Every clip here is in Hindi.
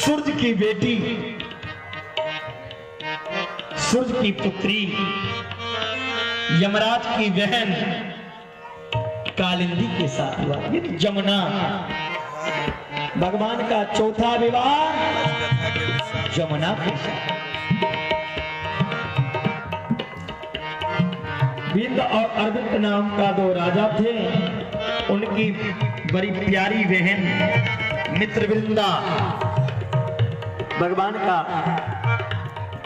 सूर्य की बेटी, सूर्य की पुत्री, यमराज की बहन कालिंदी के साथ हुआ। ये जमुना, भगवान का चौथा विवाह जमुना के साथ। विंध्य और अर्विंद नाम का दो राजा थे, उनकी बड़ी प्यारी बहन मित्रवृंदा भगवान का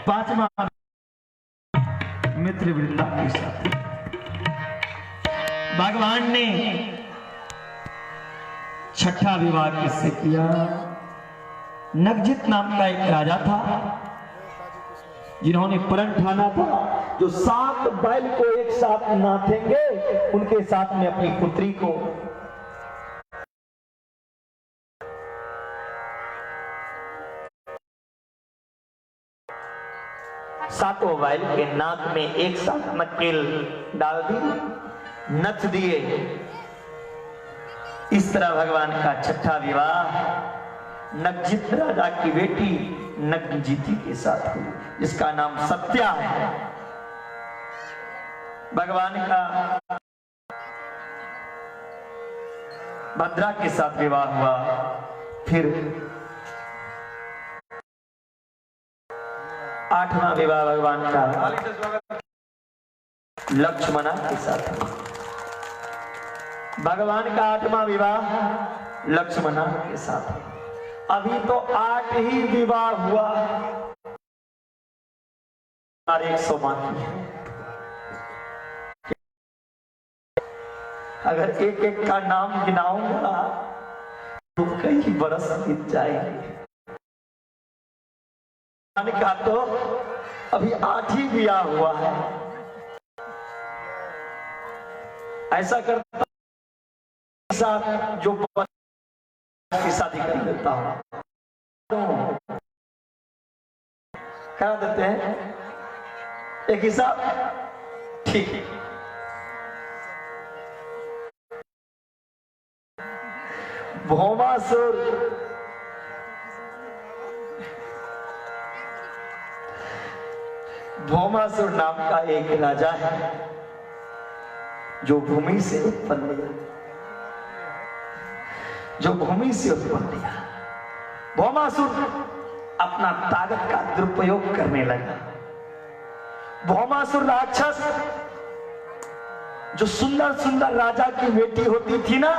पांचवा मित्रवृंदा के साथ। भगवान ने छठा विवाह किससे किया? नगजित नाम का एक राजा था, जिन्होंने प्रण ठाना था जो 7 बैल को एक साथ नाथेंगे, उनके साथ में अपनी पुत्री को सातों बैल के नाक में एक साथ नकेल डाल दी, नथ दिए। इस तरह भगवान का छठा विवाह नगजित राजा की बेटी नगजीती के साथ हुई, जिसका नाम सत्या है। भगवान का भद्रा के साथ विवाह हुआ। फिर 8वां विवाह भगवान का लक्ष्मणा के साथ हुआ। भगवान का 8वां विवाह लक्ष्मणा के साथ हुआ। अभी तो 8 ही विवाह हुआ और 100 बाकी है। अगर एक एक का नाम गिनाऊंगा तो कई बरस बीत जाएंगे। का तो अभी 8 ही विवाह हुआ है। ऐसा करता साथ जो की शादी कर देता हूं, करा देते हैं एक हिसाब, ठीक है। भौमासुर भौमासुर नाम का एक राजा है जो भूमि से उत्पन्न हुआ, जो भूमि से उत्पन्न हुआ। भौमासुर अपना ताकत का दुरुपयोग करने लगा। भौमासुर राक्षस जो सुंदर सुंदर राजा की बेटी होती थी ना,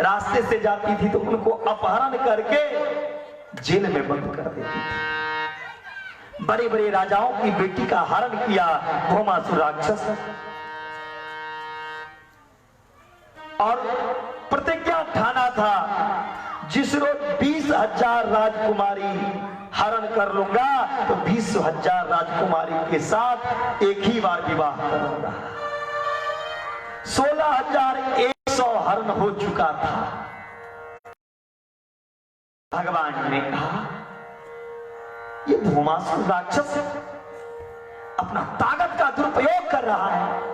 रास्ते से जाती थी तो उनको अपहरण करके जेल में बंद कर देती थी। बड़े बड़े राजाओं की बेटी का हरण किया भौमासुर राक्षस, और प्रतिज्ञा ठाना था जिस रोज 20,000 राजकुमारी हरण कर लूंगा तो 20,000 राजकुमारी के साथ एक ही बार विवाह करूंगा। 16,100 हरण हो चुका था। भगवान ने कहा ये भौमासुर राक्षस अपना ताकत का दुरुपयोग कर रहा है।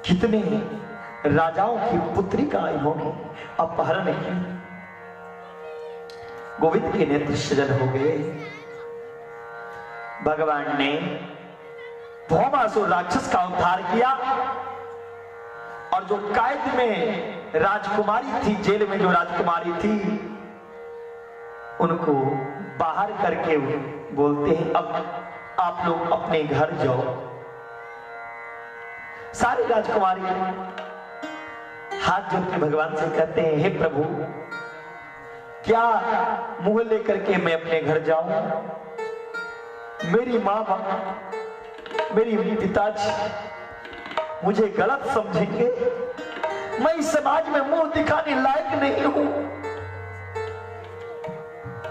कितने राजाओं की पुत्री का इन्होंने अपहरण किया। गोविंद के नेत्र सजल हो गए। भगवान ने भौमासुर राक्षस का उद्धार किया, और जो कैद में राजकुमारी थी, जेल में जो राजकुमारी थी, उनको बाहर करके बोलते हैं अब आप लोग अपने घर जाओ। सारी राजकुमारी हाथ जोड़ के भगवान से कहते हैं हे प्रभु, क्या मुंह लेकर के मैं अपने घर जाऊं? मेरी माँ बाप, मेरी पिताजी मुझे गलत समझेंगे। मैं इस समाज में मुंह दिखाने लायक नहीं हूं।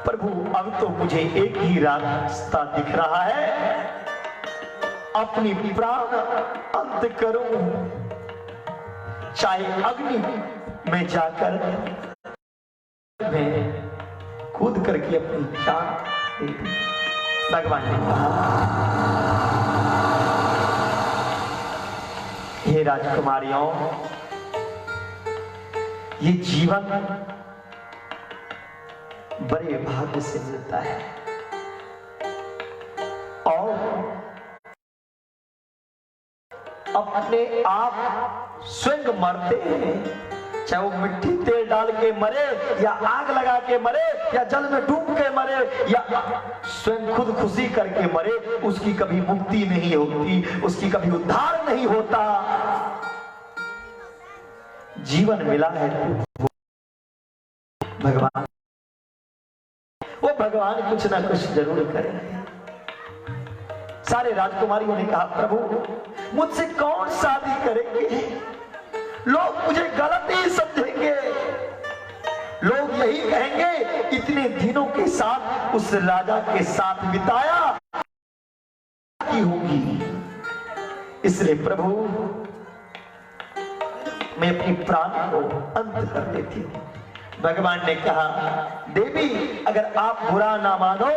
प्रभु अब तो मुझे एक ही रास्ता दिख रहा है, अपनी प्राण अंत करूं, चाहे अग्नि में जाकर मैं कूद करके अपनी जान दे दूं। भगवान ने कहा हे राजकुमारियों, ये जीवन बड़े भाग्य से मिलता है। और अपने आप स्वयं मरते हैं, चाहे वो मिट्टी तेल डाल के मरे या आग लगा के मरे या जल में डूब के मरे या स्वयं खुद खुशी करके मरे, उसकी कभी मुक्ति नहीं होती, उसकी कभी उद्धार नहीं होता। जीवन मिला है तो भगवान, वो भगवान कुछ ना कुछ जरूर करेंगे। सारे राजकुमारियों ने कहा, प्रभु मुझसे कौन शादी करेंगे? लोग मुझे गलत ही समझेंगे, लोग यही कहेंगे इतने दिनों के साथ उस राजा के साथ बिताया की होगी। इसलिए प्रभु मैं अपनी प्राण को अंत कर देती हूं। भगवान ने कहा, देवी अगर आप बुरा ना मानो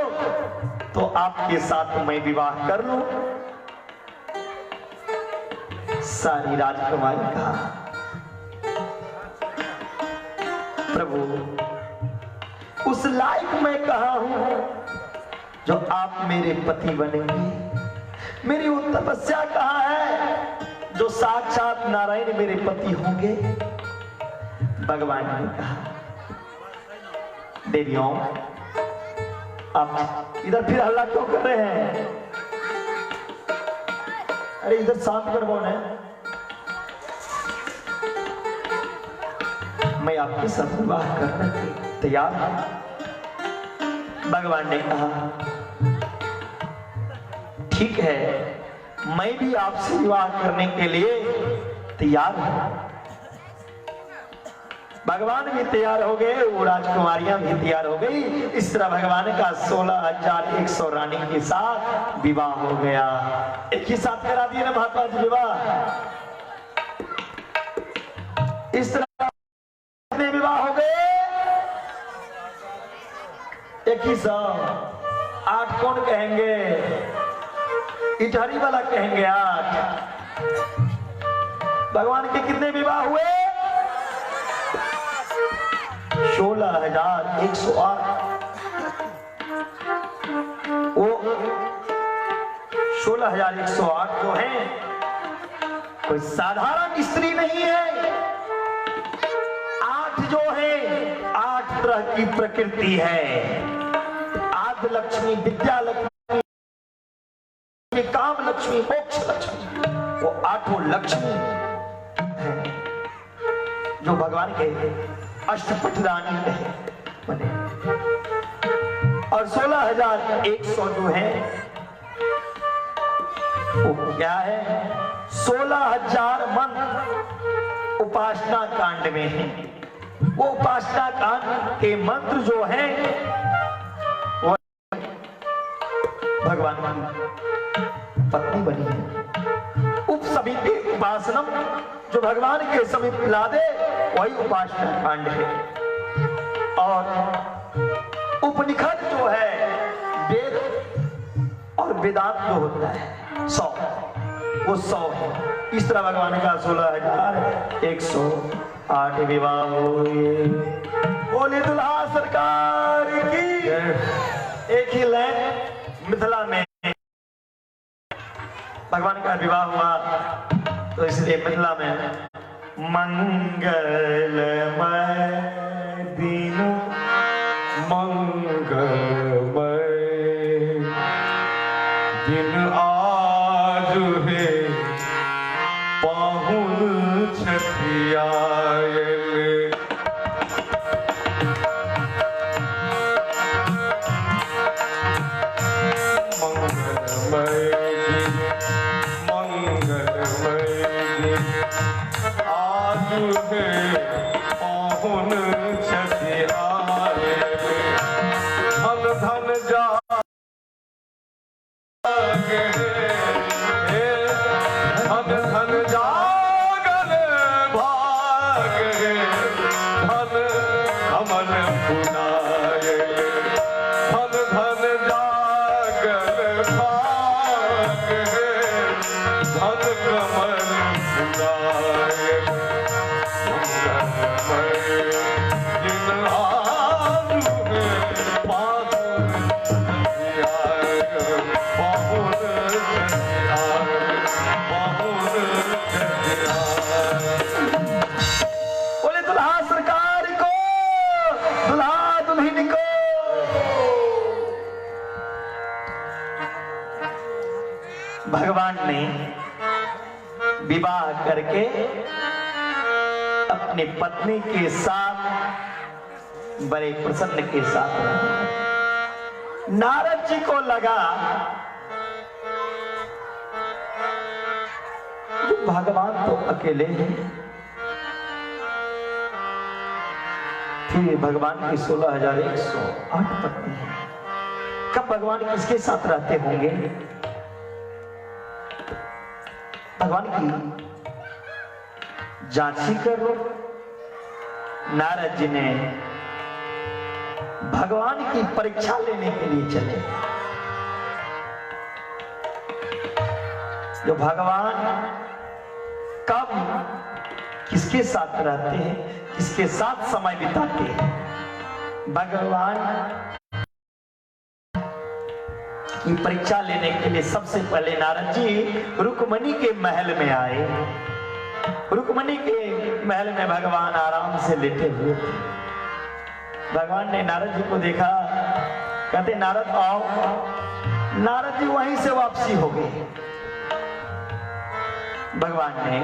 तो आपके साथ मैं विवाह कर लूं। सारी राजकुमारी कहा, प्रभु उस लायक मैं कहा हूं जो आप मेरे पति बनेंगे। मेरी वो तपस्या कहां है जो साक्षात नारायण मेरे पति होंगे। भगवान ने कहा, देवियों आप इधर फिर हल्ला क्यों कर रहे हैं? अरे इधर शांत कर कौन है? मैं आपके साथ विवाह करने के तैयार हूं। भगवान ने कहा, ठीक है, मैं भी आपसे विवाह करने के लिए तैयार हूं। भगवान भी तैयार हो गए, वो राजकुमारियां भी तैयार हो गई। इस तरह भगवान का 16,100 रानी के साथ विवाह हो गया। एक ही साथ करा दिए ना महात्मा जी विवाह। इस तरह कितने विवाह हो गए? एक ही साथ। 8 कौन कहेंगे? इटहरी वाला कहेंगे 8। भगवान के कितने विवाह हुए? 16,108। वो 16,108 जो है कोई साधारण स्त्री नहीं है। 8 जो है 8 तरह की प्रकृति है। आद्य लक्ष्मी, विद्या लक्ष्मी, काम लक्ष्मी, मोक्ष लक्ष्मी, वो 8 लक्ष्मी है जो भगवान के अष्टपट रानी बने। और 16,100 जो है वो क्या है? 16,000 मंत्र उपासना कांड में है। वो उपासना कांड के मंत्र जो है वो भगवान की पत्नी बनी है। उप समिति उपासनम, जो भगवान के समीप ला दे वही उपासना कांड है। और उपनिषद जो है, वेद और वेदांत जो होता है 100, वो 100 है। इस तरह भगवान का 16,108 विवाह हुए। बोले दुल्हा सरकार की। एक ही लाइन मिथिला में भगवान का विवाह हुआ, तो इसलिए मिथिला में मंगलमय दिन मंगलमय दिन आज है, पाहुन छठियाए। मंगलमय दिन मंगलमय दिन आज है, पाहुन छठियाए। धन धन जा करके अपनी पत्नी के साथ बड़े प्रसन्न के साथ रहा। नारद जी को लगा जो भगवान तो अकेले हैं, फिर भगवान की 16,108 पत्नी है, कब भगवान किसके साथ रहते होंगे? भगवान की जांच ही कर लो। नारद जी ने भगवान की परीक्षा लेने के लिए चले। जो भगवान कब किसके साथ रहते हैं, किसके साथ समय बिताते हैं, भगवान की परीक्षा लेने के लिए सबसे पहले नारद जी रुक्मणी के महल में आए। रुक्मणी के महल में भगवान आराम से लेटे हुए थे। भगवान ने नारद जी को देखा, कहते नारद आओ। नारद जी वहीं से वापसी हो गए। भगवान ने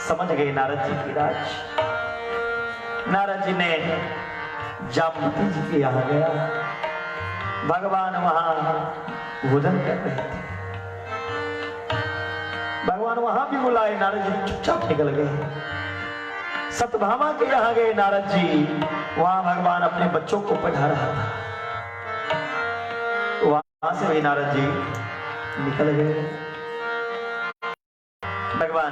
समझ गए नारद जी की राज। नारद जी ने जामवती जी के यहां गया। भगवान वहां भोजन कर रहे थे। भगवान वहां भी बुलाए, नारद जी चुपचाप निकल गए। सतभामा के यहां गए नारद जी, वहां भगवान अपने बच्चों को पढ़ा रहा था। वहां से भी नारद जी निकल गए। भगवान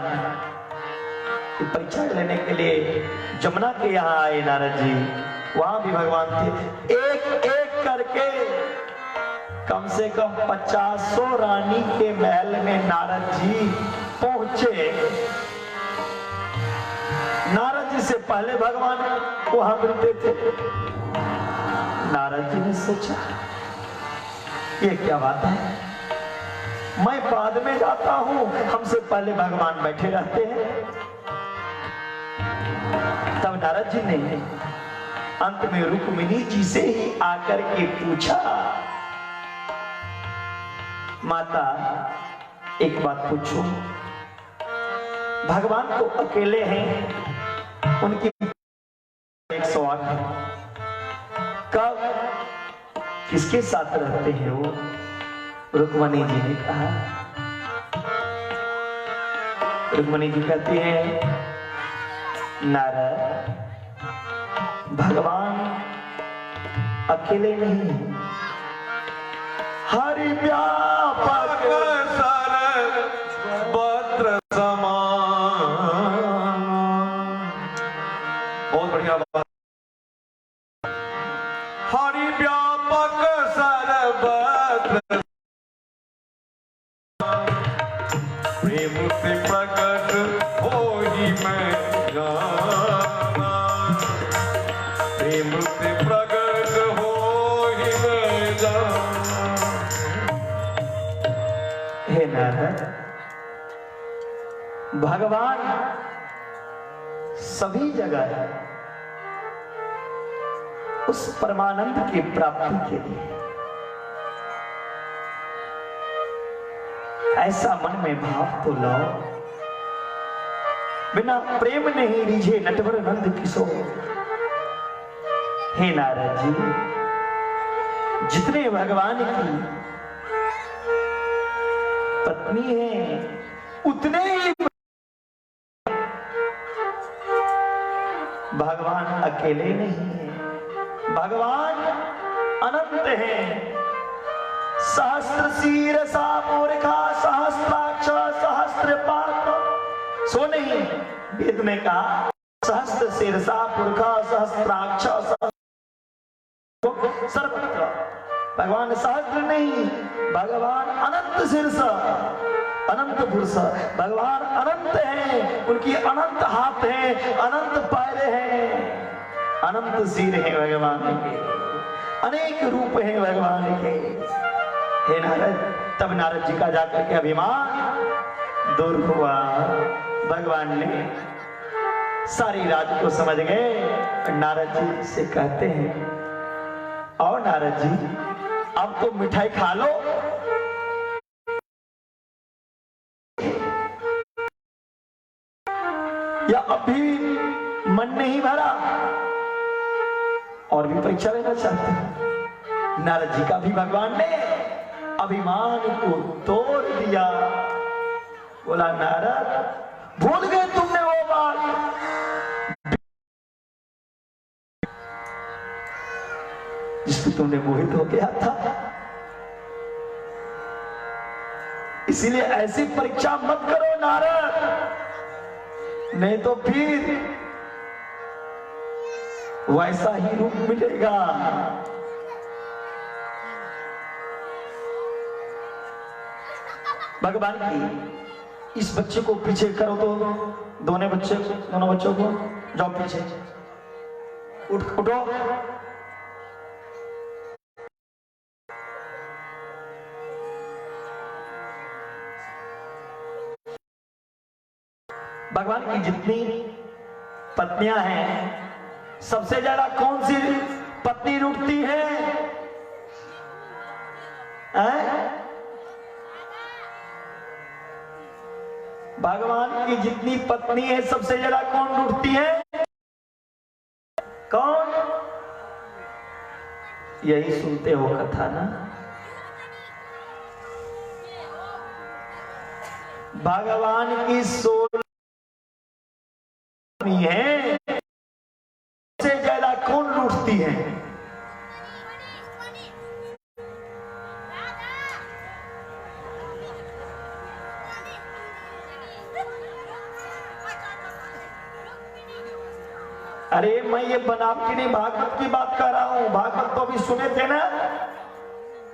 की परीक्षा लेने के लिए जमुना के यहां आए नारद जी, वहां भी भगवान थे। एक एक करके कम से कम 50 रानी के महल में नारद जी पहुंचे। नारद जी से पहले भगवान वहां मिलते थे। नारद जी ने सोचा ये क्या बात है, मैं बाद में जाता हूं, हमसे पहले भगवान बैठे रहते हैं। तब नारद जी ने अंत में रुक्मिणी जी से ही आकर के पूछा, माता एक बात पूछो, भगवान तो अकेले हैं, उनकी 108 है, कब किसके साथ रहते हैं वो? रुक्मिणी जी ने कहा। रुक्मिणी जी कहती है नारद, भगवान अकेले नहीं है, हरि व्यापक सर्वत्र समान। बहुत बढ़िया बात। हरि व्यापक सर्वत्र, प्रेम से प्रकट होई मैं जाना, प्रेम से प्रकट होई मैं जाना। हे नारद, भगवान सभी जगह है, उस परमानंद की प्राप्ति के लिए। ऐसा मन में भाव तो लाओ, बिना प्रेम नहीं रिझे नटवर नंद किशोर। हे नारद जी, जितने भगवान की पत्नी है उतने ही भगवान अकेले नहीं है, भगवान अनंत है। सहस्त्र शीरसा मूर्खा सहस्त्राक्ष सहस्त्रपाद। सो नहीं, वेद में कहा सहस्त्र शीरसा पुरखा सहस्त्राक्ष सर्वत्र। भगवान सहस्त्र नहीं, भगवान अनंत शीर्ष, अनंत पुरुष। भगवान अनंत है, उनकी अनंत हाथ है, अनंत पैर है, अनंत सिर है भगवान के, अनेक रूप है भगवान के। हे नारद, तब नारद जी का जाकर के अभिमान दूर हुआ। भगवान ने सारी राज को समझ गए। नारद जी से कहते हैं, और नारद जी अब तो मिठाई खा लो। या अभी मन नहीं भरा और भी परीक्षा लेना चाहते हैं? नारद जी का भी भगवान ने अभिमान को तोड़ दिया। बोला नारद, भूल गए तुमने वो बात जिसपे तुमने मोहित हो गया था? इसीलिए ऐसी परीक्षा मत करो नारद, नहीं तो फिर वैसा ही रूप मिलेगा। भगवान की इस बच्चे को पीछे करो तो दोनों बच्चों को जाओ पीछे, उठो। भगवान की जितनी पत्नियां हैं, सबसे ज्यादा कौन सी पत्नी रूठती है? भगवान की जितनी पत्नी है, सबसे ज्यादा कौन रूठती है? कौन? यही सुनते हो कथा ना। भगवान की 16 है, सबसे ज्यादा कौन रूठती है? अरे मैं ये बनावटी नहीं, भागवत की बात कर रहा हूं। भागवत तो अभी सुने थे ना?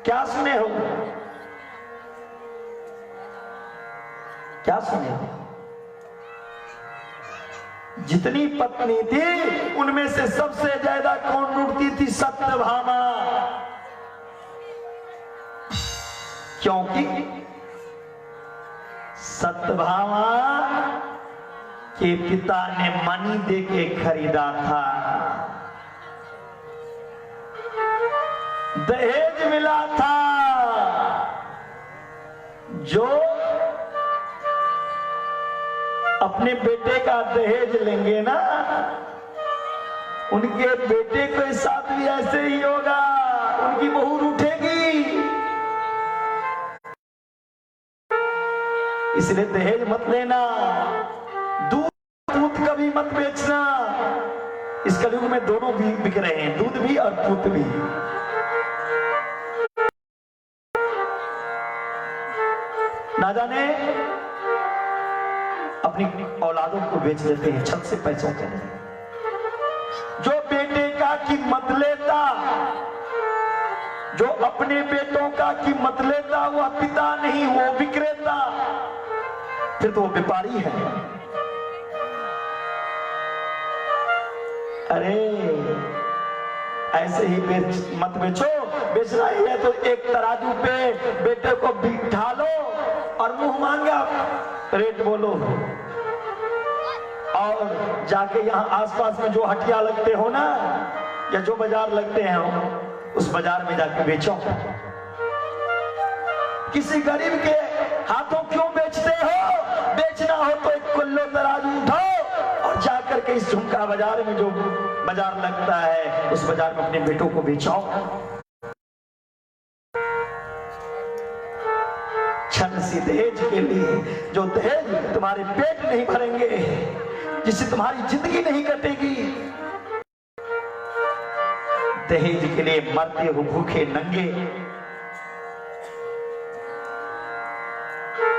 क्या सुने हो? क्या सुने हो? जितनी पत्नी थी उनमें से सबसे ज्यादा कौन रूठती थी? सत्यभामा। क्योंकि सत्यभामा के पिता ने मणि देके खरीदा था, दहेज मिला था। जो अपने बेटे का दहेज लेंगे ना, उनके बेटे के साथ भी ऐसे ही होगा, उनकी बहू रूठेगी। इसलिए दहेज मत लेना, दूध कभी मत बेचना। इस कलयुग में दोनों भी बिक रहे हैं, दूध भी और पूत भी। ना जाने अपनी औलादों को बेच देते हैं छत से पैसों के लिए। जो बेटे का कीमत लेता, जो अपने बेटों का कीमत लेता, वह पिता नहीं, वो विक्रेता, फिर तो वो व्यापारी है। अरे ऐसे ही मत बेचो। बेचना ही है तो एक तराजू पे बेटे को बिठा लो और मुंह मांगा रेट बोलो, और जाके यहाँ आसपास में जो हटिया लगते हो ना, या जो बाजार लगते हैं, उस बाजार में जाके बेचो। किसी गरीब के हाथों क्यों बेचते हो? बेचना हो तो एक किलो तराजू उठाओ और जाकर के इस झुमका बाजार में जो बाजार लगता है, उस बाजार में अपने बेटों को बेचाओ। क्षण सी दहेज के लिए, जो दहेज तुम्हारे पेट नहीं भरेंगे, जिससे तुम्हारी जिंदगी नहीं कटेगी। दहेज के लिए मरते हो भूखे नंगे।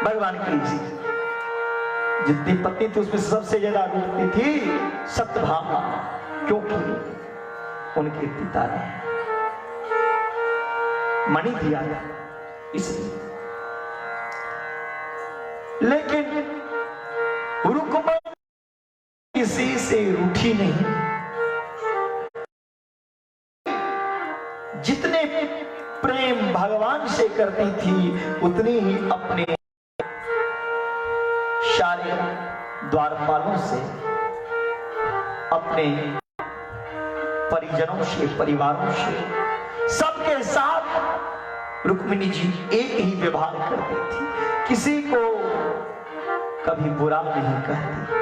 भगवान की जितनी पत्नी थी उसमें सबसे ज्यादा रूठती थी सत्यभामा, क्योंकि उनके पिता ने मणि दिया इसलिए। लेकिन रुक्मणी किसी से रूठी नहीं। जितने प्रेम भगवान से करती थी, उतनी ही अपने सारे द्वारपालों से, अपने परिजनों से, परिवारों से, सबके साथ रुक्मिणी जी एक ही व्यवहार करती थी। किसी को कभी बुरा नहीं कहती।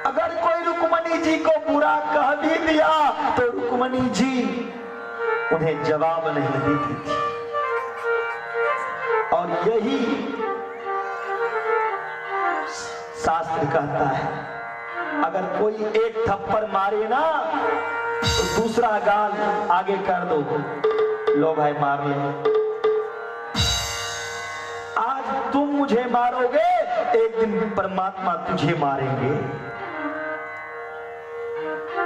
अगर कोई रुक्मणी जी को बुरा कह भी दिया तो रुक्मणी जी उन्हें जवाब नहीं देती थी। और यही शास्त्र कहता है, अगर कोई एक थप्पड़ मारे ना तो दूसरा गाल आगे कर दो, लो भाई मार लो। आज तुम मुझे मारोगे, एक दिन परमात्मा तुझे मारेंगे।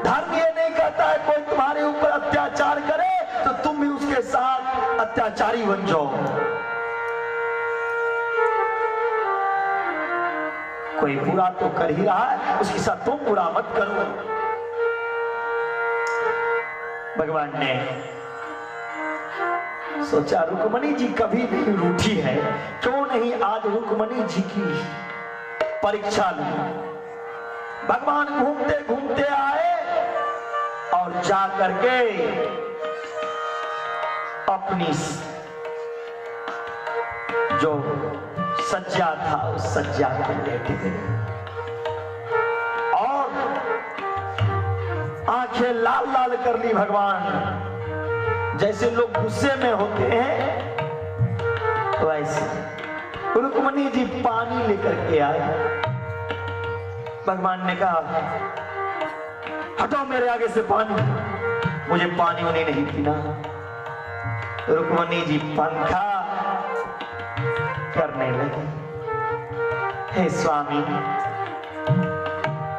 धर्म ये नहीं कहता है कोई तुम्हारे ऊपर अत्याचार करे तो तुम भी उसके साथ अत्याचारी बन जाओ। कोई बुरा तो कर ही रहा है, उसके साथ तुम बुरा मत करो। भगवान ने सोचा रुक्मणी जी कभी भी रूठी है, क्यों नहीं आज रुक्मणी जी की परीक्षा ली। भगवान घूमते घूमते आए और जा करके अपनी जो सज्जा था उस सज्जा पे लेट गए और आंखें लाल लाल कर ली। भगवान जैसे लोग गुस्से में होते हैं वैसे रुक्मणी जी पानी लेकर के आए। भगवान ने कहा हटो मेरे आगे से पानी, मुझे पानी उन्हें नहीं पीना। रुक्मणी जी पंखा करने लगी, हे स्वामी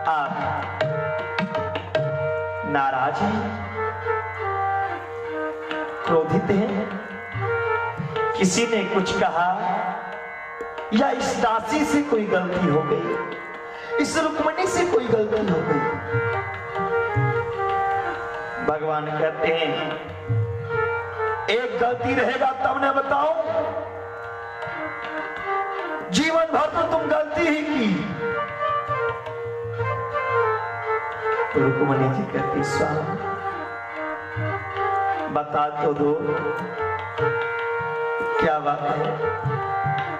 आप नाराज हैं, क्रोधित हैं, किसी ने कुछ कहा या इस दासी से कोई गलती हो गई, इस रुक्मणी से कोई गलती हो गई। भगवान कहते हैं एक गलती रहेगा तब न बताऊं, जीवन भर तो तुम गलती ही की। रुक्मणी जी कहती स्वामी बता तो दो क्या बात है,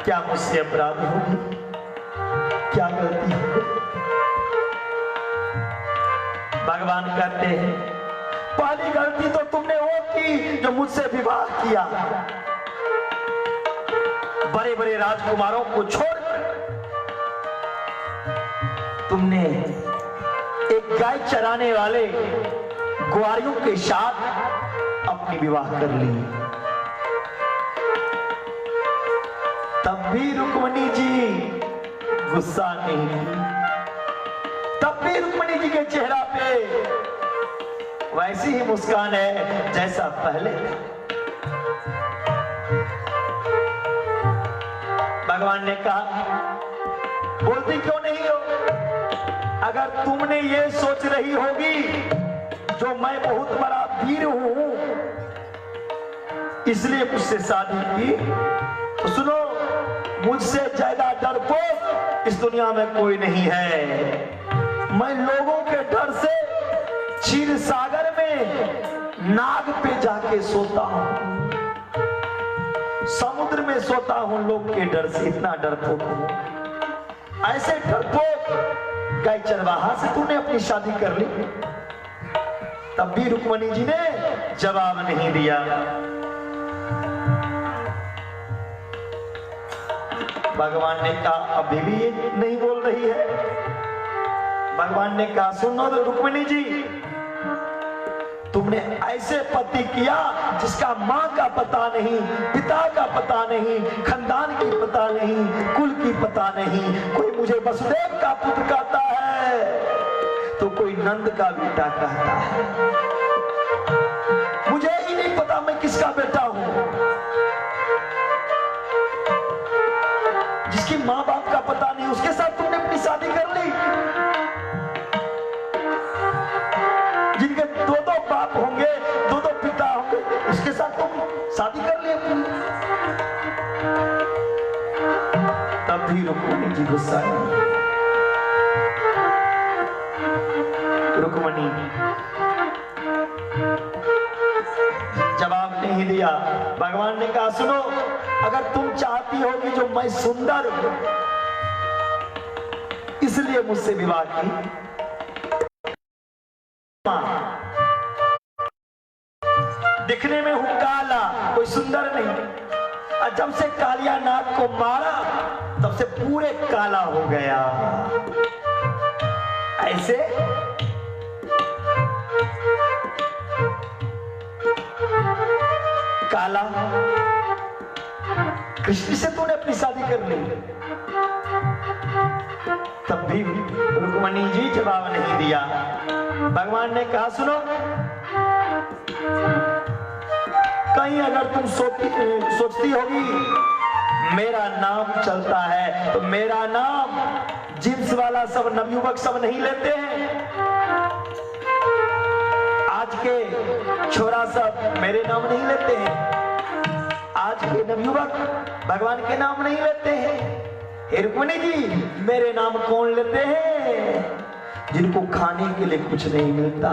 क्या मुझसे अपराध होगी, क्या गलती होगी। भगवान कहते हैं पहली गलती तो तुमने वो की जो मुझसे विवाह किया, बड़े बड़े राजकुमारों को छोड़कर तुमने एक गाय चराने वाले ग्वारियों के साथ अपनी विवाह कर ली। तब भी रुक्मणी जी गुस्सा नहीं की, तब भी रुक्मणी जी के चेहरा पे वैसी ही मुस्कान है जैसा पहले था। भगवान ने कहा बोलती क्यों नहीं हो, अगर तुमने ये सोच रही होगी जो मैं बहुत बड़ा वीर हूं इसलिए मुझसे शादी की, तो सुनो मुझसे ज्यादा डरपोक इस दुनिया में कोई नहीं है। मैं लोगों के डर से क्षीर सागर में नाग पे जाके सोता हूं, समुद्र में सोता हूं, लोग के डर से इतना डरपोक हूं। ऐसे डरपोक गाय चरवाहा से तूने अपनी शादी कर ली। तब भी रुक्मणी जी ने जवाब नहीं दिया। भगवान ने कहा अभी भी ये नहीं बोल रही है। भगवान ने कहा सुनो तो रुक्मिणी जी, तुमने ऐसे पति किया जिसका माँ का पता नहीं, पिता का पता नहीं, खानदान की पता नहीं, कुल की पता नहीं। कोई मुझे वसुदेव का पुत्र कहता है तो कोई नंद का बेटा कहता है। मुझे ही नहीं पता मैं किसका बेटा हूं। जिसकी माँ बाप का पता नहीं उसके साथ तुमने अपनी शादी कर ली। जिनके दो दो बाप होंगे, दो दो पिता होंगे, उसके साथ तुम शादी कर ली अपनी। तब भी रुक्मिणी जी गुस्सा नहीं। रुक्मिणी जवाब नहीं दिया। भगवान ने कहा सुनो, अगर तुम चाहती होगी जो मैं सुंदर हूं इसलिए मुझसे विवाह की, को मारा तब से पूरे काला हो गया। ऐसे काला कृष्ण से तूने अपनी शादी कर ली। तब भी रुक्मणी जी जवाब नहीं दिया। भगवान ने कहा सुनो, कहीं अगर तुम सोचती होगी मेरा नाम चलता है तो मेरा नाम जींस वाला सब नवयुवक सब नहीं लेते हैं। आज के छोरा सब मेरे नाम नहीं लेते हैं। आज के नवयुवक भगवान के नाम नहीं लेते हैं। हे रुक्मिणी जी, मेरे नाम कौन लेते हैं? जिनको खाने के लिए कुछ नहीं मिलता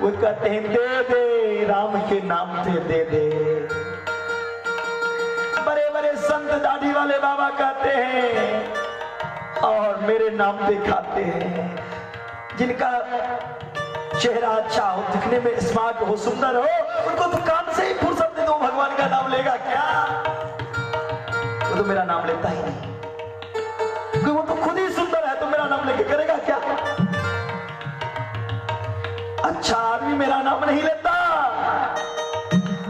वो कहते हैं दे दे, राम के नाम से दे दे। बड़े बड़े संत दाढ़ी वाले बाबा कहते हैं और मेरे नाम पे खाते हैं। जिनका चेहरा अच्छा हो, दिखने में स्मार्ट हो, सुंदर हो, उनको तो काम से ही फुर्सत दे दो, भगवान का नाम लेगा क्या? वो तो मेरा नाम लेता ही नहीं। वो तो खुद ही सुंदर है तो मेरा नाम लेके करेगा क्या? अच्छा आदमी मेरा नाम नहीं लेता।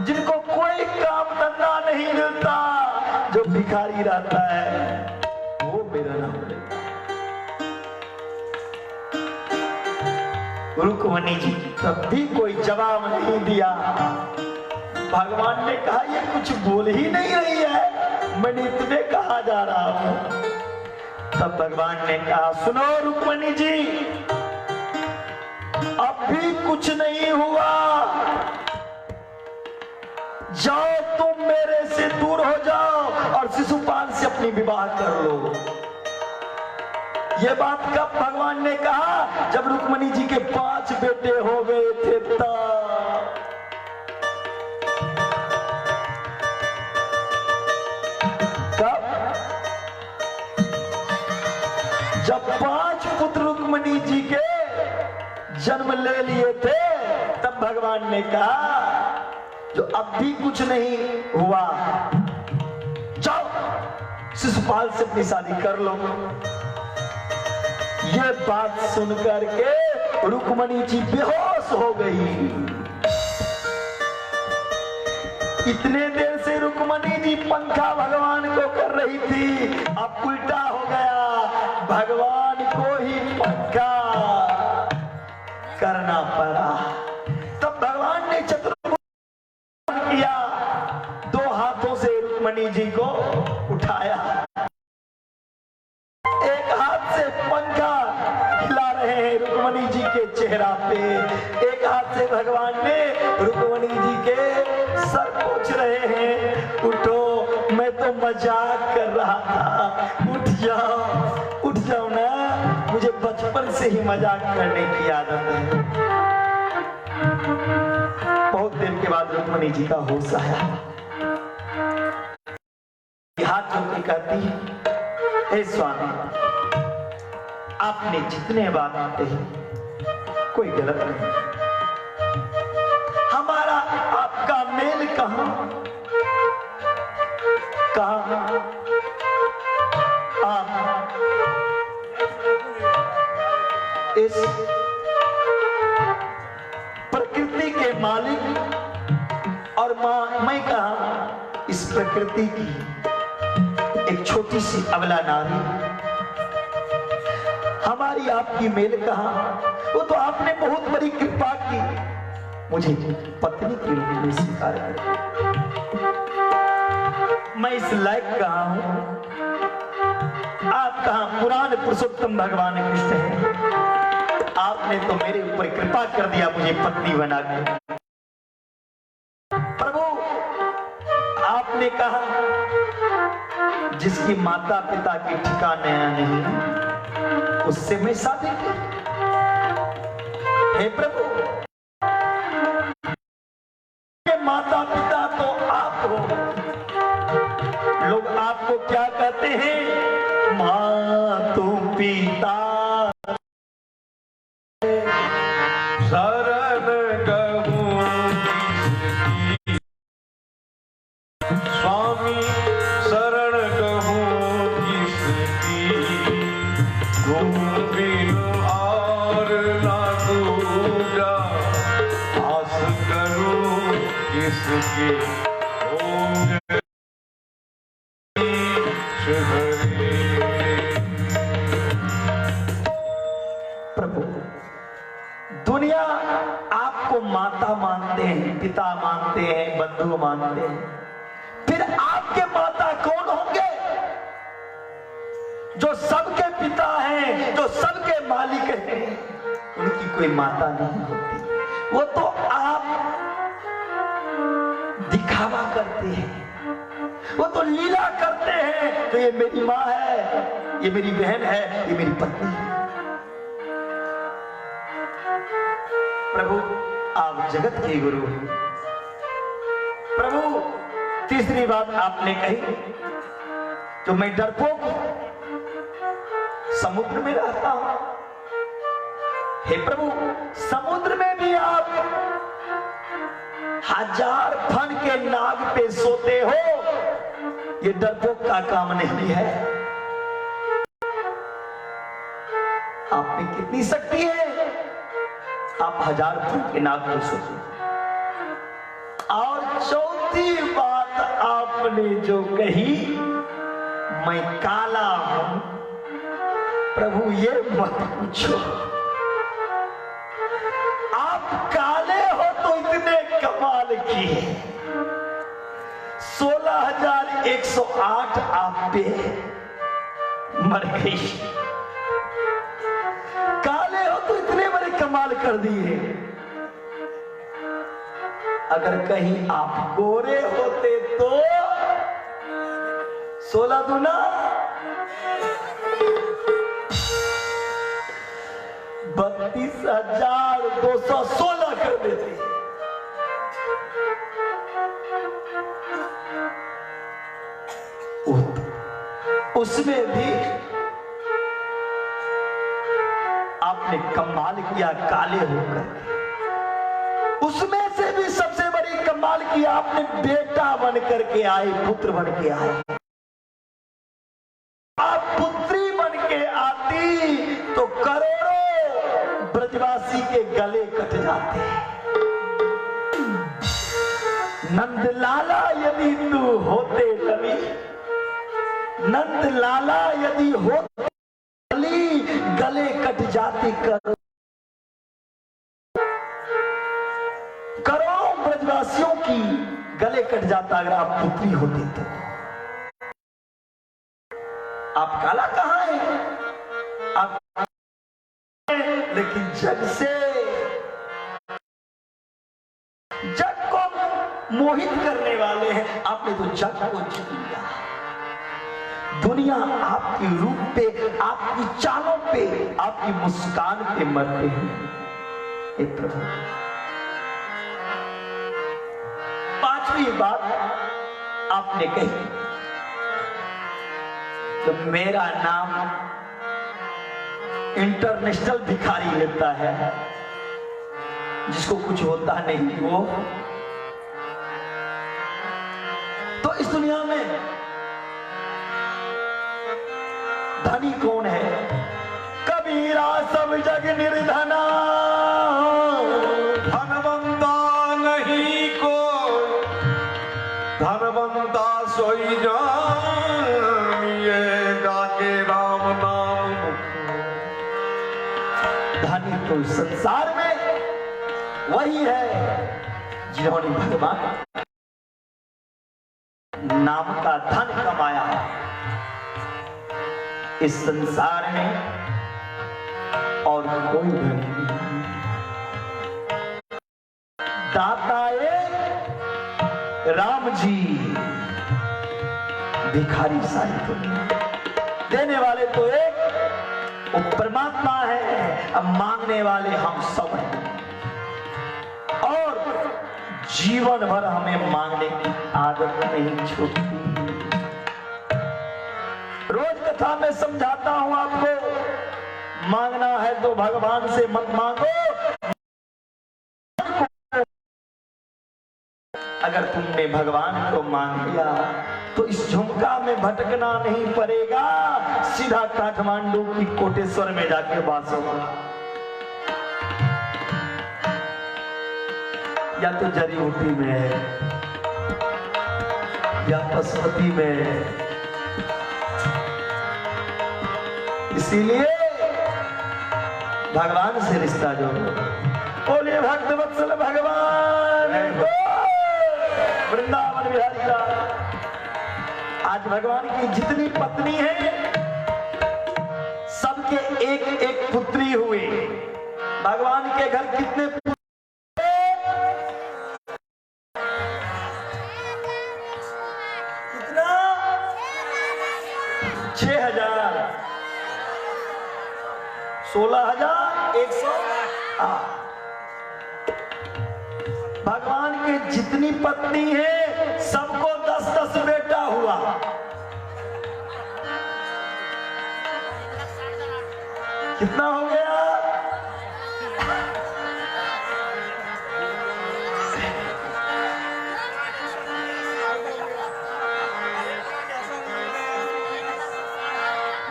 जिनको कोई काम धंधा नहीं मिलता, जो भिखारी रहता है, वो मेरा नाम लेता। रुक्मिणी जी तब भी कोई जवाब नहीं दिया। भगवान ने कहा ये कुछ बोल ही नहीं रही है, मैंने इतने कहा जा रहा हूं। तब भगवान ने कहा सुनो रुक्मिणी जी, अब भी कुछ नहीं हुआ। जाओ तुम मेरे से दूर हो जाओ और शिशुपाल से अपनी विवाह कर लो। ये बात कब भगवान ने कहा? जब रुक्मिणी जी के 5 बेटे हो गए थे तब। कब? जब 5 पुत्र रुक्मिणी जी के जन्म ले लिए थे तब भगवान ने कहा जो अब भी कुछ नहीं हुआ, जाओ शिशुपाल से अपनी शादी कर लो। ये बात सुनकर के रुक्मिणी जी बेहोश हो गई। इतने देर से रुक्मिणी जी पंखा भगवान को कर रही थी, अब उल्टा हो गया, भगवान को ही पंखा करना पड़ा। तब भगवान ने चतुर्भुज किया, 2 हाथों से रुक्मिणी जी को उठाया, एक हाथ से पंखा हिला रहे हैं रुक्मिणी जी के चेहरा पे, एक हाथ से भगवान ने रुक्मिणी जी के सर पोंछ रहे हैं। उठो, मैं तो मजाक कर रहा था, उठ जाओ ना, मुझे बचपन से ही मजाक करने की आदत है। बहुत देर के बाद रुक्मिणी जी का होश आया। हाथ जोड़ के कहती है हे स्वामी, आपने जितने बात कही कोई गलत नहीं। हमारा आपका मेल कहां? आप इस प्रकृति के मालिक और मैं कहा इस प्रकृति की एक छोटी सी अबला नारी। हमारी आपकी मेल कहां? वो तो आपने बहुत बड़ी कृपा की, मुझे पत्नी के रूप में स्वीकार कर। मैं इस लायक कहां हूं? आप कहां पुराण पुरुषोत्तम भगवान कृष्ण हैं। आपने तो मेरे ऊपर कृपा कर दिया मुझे पत्नी बनाकर। प्रभु आपने कहा जिसकी माता पिता के ठिकाने नहीं उससे मैं शादी की। हे प्रभु, माता पिता तो आप हो। लोग आपको क्या कहते हैं? माँ तुम पिता शरण कहूँ स्वामी, शरण कहूँ तुम बिन और ना दूजा, आस करूं किसकी होंगे प्रभु, दुनिया आपको माता मानते हैं, पिता मानते हैं, बंधु मानते हैं, फिर आपके माता कौन होंगे? जो सबके पिता हैं, जो सबके मालिक हैं, उनकी कोई माता नहीं होती। वो तो आप दिखावा करते हैं, वो तो लीला करते हैं, तो ये मेरी माँ है, ये मेरी बहन है, ये मेरी पत्नी है। प्रभु, आप जगत के गुरु हैं। प्रभु, तीसरी बात आपने कही, तो मैं डरपोक समुद्र में रहता हूं। हे प्रभु, समुद्र में भी आप 1000 फन के नाग पे सोते हो, ये डरपोक का काम नहीं है। आप में कितनी शक्ति है, आप 1000 फन के नाग पे सोते। और चौथी बात आपने जो कही, मैं काला हूं। प्रभु, ये मत पूछो, आप काले हो तो इतने कमाल किए। 16,108 आप पे मर गई। काले हो तो इतने बड़े कमाल कर दिए। अगर कहीं आप गोरे होते तो 16 दूना 32,216 कर देते। उसमें भी आपने कमाल किया काले होकर। उसमें से भी सबसे बड़ी कमाल किया, आपने बेटा बन करके आए, पुत्र बन के आए। आप पुत्री बन के आती तो करोड़ों ब्रजवासी के गले कट जाते। नंदलाला यदि तू होते लली, नंदलाला यदि होते लली, गले कट जाती। करोड़ों ब्रजवासियों की गले कट जाता अगर आप पुत्री होती तो। आप काला कहां है? आप लेकिन जग से, जग को मोहित करने वाले हैं। आपने तो जग को जीत लिया। दुनिया आपके रूप पे, आपकी चालों पे, आपकी मुस्कान पे मरते हैं। हे प्रभु, पांचवी बात आपने कही, तो मेरा नाम इंटरनेशनल भिखारी लेता है, जिसको कुछ होता नहीं वो। तो इस दुनिया में धनी कौन है? कबीरा सब जग निर्धना, धनवंता नहीं को, धनवंता सोई जानिए, डाके राम नाम। धनी तो संसार में वही है जिन्होंने भगवान नाम का धन कमाया। इस संसार में और कोई धन नहीं। दाता एक राम जी, भिखारी सारी दुनिया। देने वाले तो एक, वो परमात्मा है। अब मांगने वाले हम सब हैं। और जीवन भर हमें मांगने की आदत नहीं छूटती। रोज कथा में समझाता हूं आपको, मांगना है तो भगवान से मत मांगो। अगर तुमने भगवान को मांग लिया तो इस झुमका में भटकना नहीं पड़ेगा, सीधा काठमांडू की कोटेश्वर में जाके वास होगा। या तो जड़ी-बूटी में है, या पशुपति में है। इसीलिए भगवान से रिश्ता जोड़ो। बोलिए भक्त वत्सल भगवान को, वृंदावन बिहारी का। आज भगवान की जितनी पत्नी है सबके एक एक पुत्री हुई। भगवान के घर कितने पुत्र? 6,000 16,108। भगवान के जितनी पत्नी है सबको 10-10 बेटा हुआ। कितना हो गया?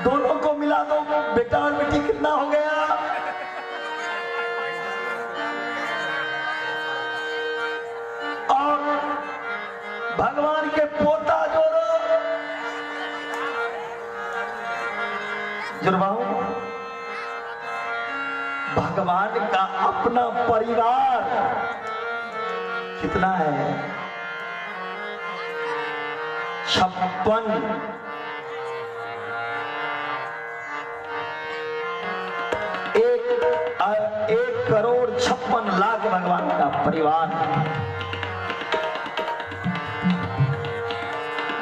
दोनों को मिला दो, बेटा और बेटी कितना हो गया? और भगवान के पोता जोड़ो, जुड़वाओ। भगवान का अपना परिवार कितना है? 56 1,56,00,000 भगवान का परिवार।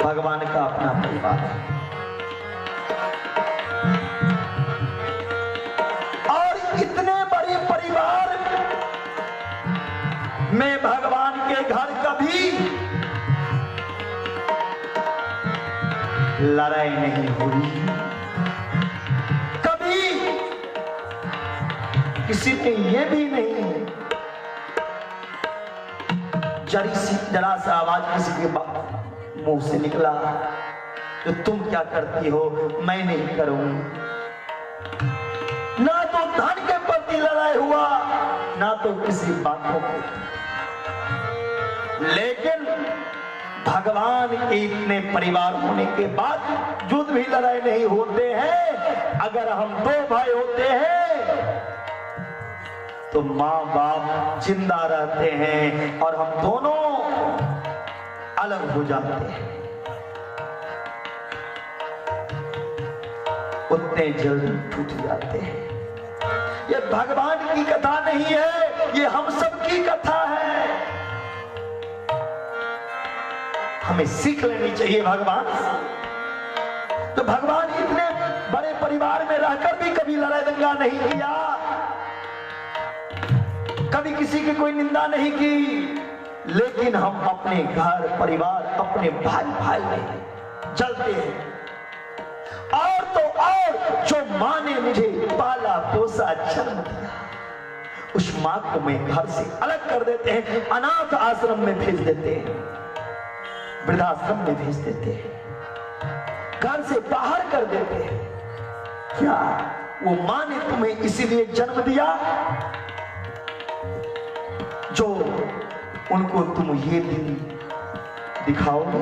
भगवान का अपना परिवार। और इतने बड़े परिवार में भगवान के घर कभी लड़ाई नहीं हुई, किसी ने ये भी नहीं जरा सा आवाज किसी के मुंह से निकला तो तुम क्या करती हो, मैं नहीं करूं। ना तो धन के प्रति लड़ाई हुआ, ना तो किसी बातों के। लेकिन भगवान के इतने परिवार होने के बाद युद्ध भी लड़ाई नहीं होते हैं। अगर हम 2 भाई होते हैं तो माँ बाप जिंदा रहते हैं और हम दोनों अलग हो जाते हैं। उतने जल्दी टूट जाते हैं। ये भगवान की कथा नहीं है, ये हम सब की कथा है। हमें सीख लेनी चाहिए भगवान से। तो भगवान इतने बड़े परिवार में रहकर भी कभी लड़ाई दंगा नहीं किया, कभी किसी की कोई निंदा नहीं की। लेकिन हम अपने घर परिवार, अपने भाई भाई में जलते हैं। और तो और जो माँ ने मुझे पाला पोसा जन्म दिया, उस माँ को मैं घर से अलग कर देते हैं, अनाथ आश्रम में भेज देते हैं, वृद्धाश्रम में भेज देते हैं, घर से बाहर कर देते हैं। क्या वो माँ ने तुम्हें इसीलिए जन्म दिया जो उनको तुम ये दिन दिखाओगे?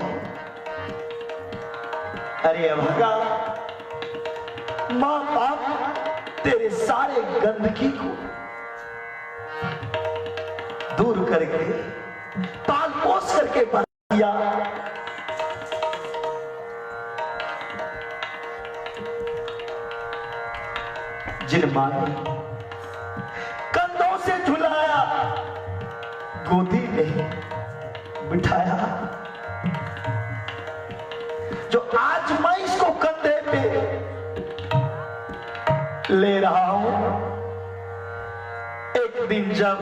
अरे भगा, माँ बाप तेरे सारे गंदगी को दूर करके पाल पोस करके बना दिया। जिन माँ ने कंधों से झुलाया, गोदी में बिठाया, जो आज मैं इसको कंधे पे ले रहा हूं, एक दिन जब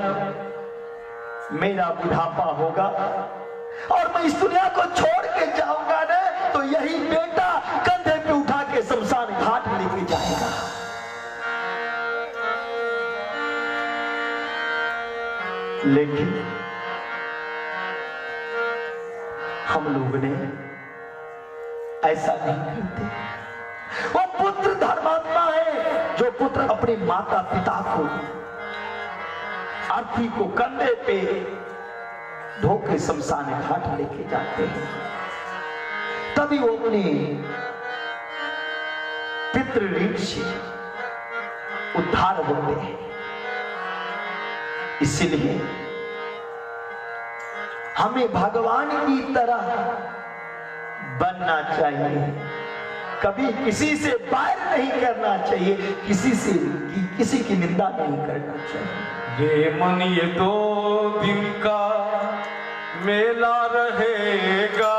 मेरा बुढ़ापा होगा और मैं इस दुनिया को छोड़ के जाऊंगा ना, तो यही बेटा कंधे पे उठा के शमशान घाट लेके जाएगा। लेकिन हम लोग ने ऐसा नहीं करते। वो पुत्र धर्मात्मा है, जो पुत्र अपने माता पिता को, अर्थी को कंधे पे धोके शमशान घाट लेके जाते हैं, तभी वो अपने पितृ ऋण से उद्धार होते हैं। इसलिए हमें भगवान की तरह बनना चाहिए, कभी किसी से बैर नहीं करना चाहिए, किसी की निंदा नहीं करना चाहिए। ये मन ये 2 दिन का मेला रहेगा,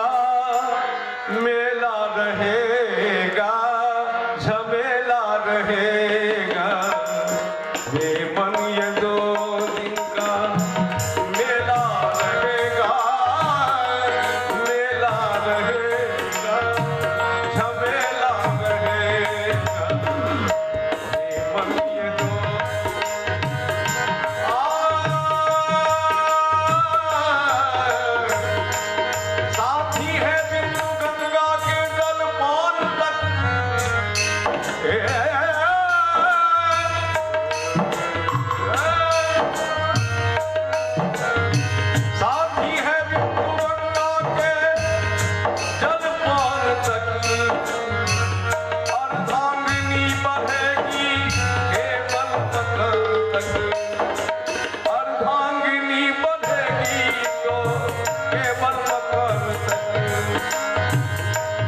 मेला रहेगा, झमेला रहेगा। ये मन ये 2 दिन का मेला रहेगा, मेला रहेगा, झमेला रहेगा। ये मन ये 2 साथी है बिंदु गंगा के जल पान तक। साथी है बिंदु गंगा के जल पान तक। अर्धांगिनी बढ़ेगी केवल मकर तक। अर्धांगिनी बढ़ेगी तो केवल मकर तक।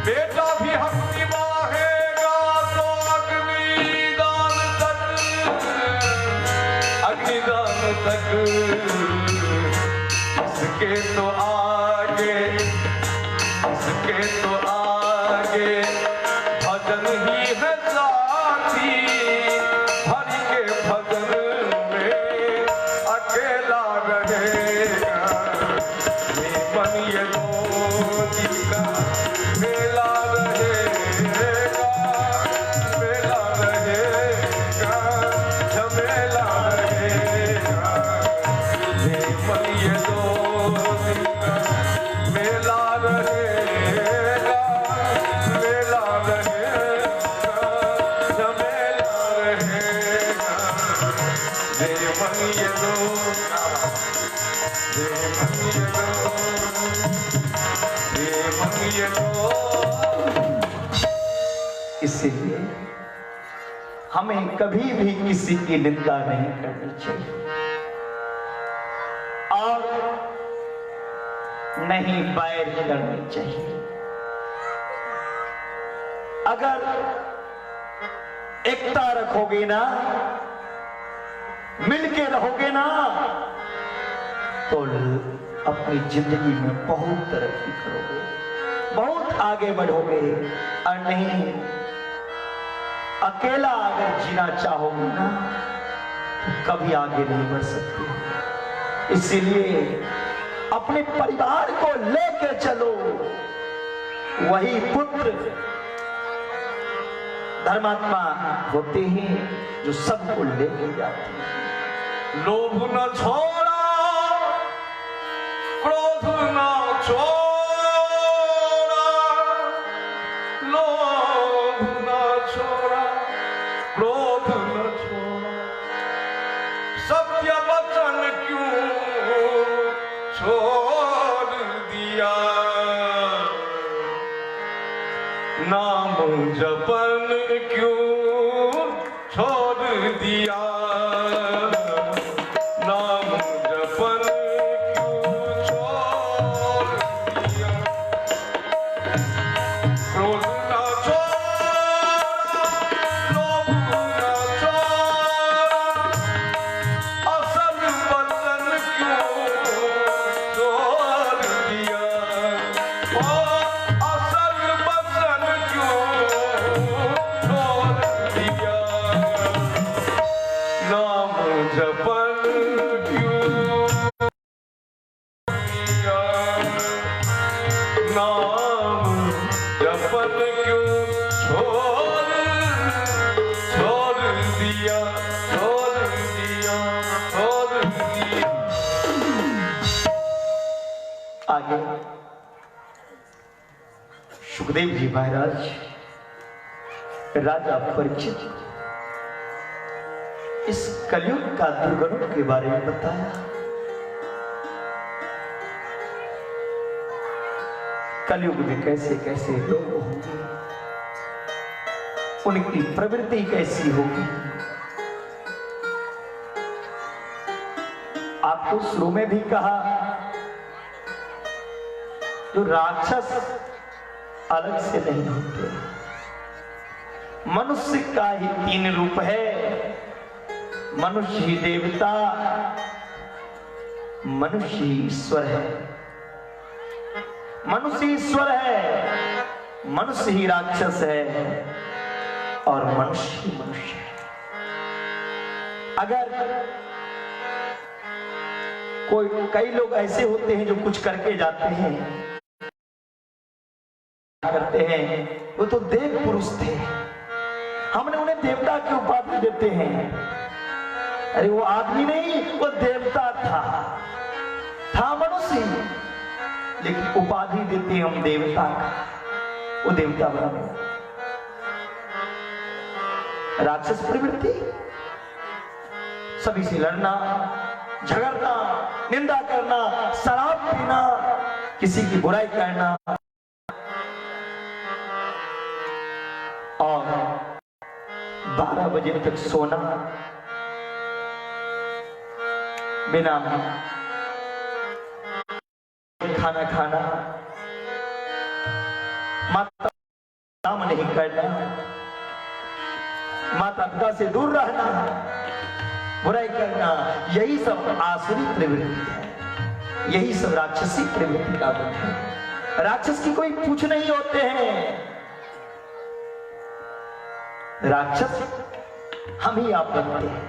बेटा भी हक निभाएगा तो अग्निदान तक, अग्निदान तक। इसके तो आगे, इसके तो आगे भजन ही है साथी। हरि के भजन में अकेला रहेगा। ये मन ये 2 दिन का मेला रहेगा, मेला रहेगा, झमेला रहेगा। ये मन ये 2 दिन का मेला रहेगा, मेला रहेगा, झमेला रहेगा। ये मन ये 2 ये मन ये 2 ये मन ये 2। इसलिए हमें कभी भी किसी की निंदा नहीं करनी चाहिए और नहीं बैर करनी चाहिए। अगर एकता रखोगे ना, मिलके रहोगे ना, तो अपनी जिंदगी में बहुत तरक्की करोगे, बहुत आगे बढ़ोगे। और नहीं, अकेला अगर जीना चाहोगे ना, तो कभी आगे नहीं बढ़ सकते। इसीलिए अपने परिवार को लेकर चलो, वही पुत्र धर्मात्मा होते हैं जो सबको लेके जाते हैं। लोभ न छोड़ा, क्रोध न छोड़ा, लोभ न छोड़ा, क्रोध न छोड़ा। सत्य वचन क्यों छोड़ दिया, नाम जपन क्यों छोड़ दिया, नाम जपन क्यों छोड़ दिया। क्रोध न छोड़ा, लोभ न छोड़ा, असल वचन क्यों छोड़ दिया। ओ असल वचन क्यों छोड़ दिया। सुखदेव जी महाराज राजा परीक्षित इस कलयुग का दुर्गुणों के बारे में बताया। कलयुग में कैसे कैसे लोग होंगे, उनकी प्रवृत्ति कैसी होगी। आपको शुरू में भी कहा जो राक्षस अलग से नहीं होते, मनुष्य का ही 3 रूप है। मनुष्य ही देवता, मनुष्य ही ईश्वर है। मनुष्य ईश्वर है, मनुष्य ही राक्षस है और मनुष्य ही मनुष्य है। अगर कई लोग ऐसे होते हैं जो कुछ करके जाते हैं, करते हैं, वो तो देव पुरुष थे, हमने उन्हें देवता की उपाधि देते हैं। अरे वो आदमी नहीं, वो देवता था मनुष्य, लेकिन उपाधि देते हैं हम देवता का, वो देवता बना। राक्षस प्रवृत्ति, सभी से लड़ना, झगड़ना, निंदा करना, शराब पीना, किसी की बुराई करना और 12 बजे तक सोना, बिना खाना खाना, माता काम नहीं करना, माता पिता से दूर रहना, बुराई करना, यही सब आसुरी प्रवृत्ति है, यही सब राक्षसी प्रवृत्ति का गुण है। राक्षस की कोई पूछ नहीं होते हैं, राक्षस हम ही आप बनते हैं।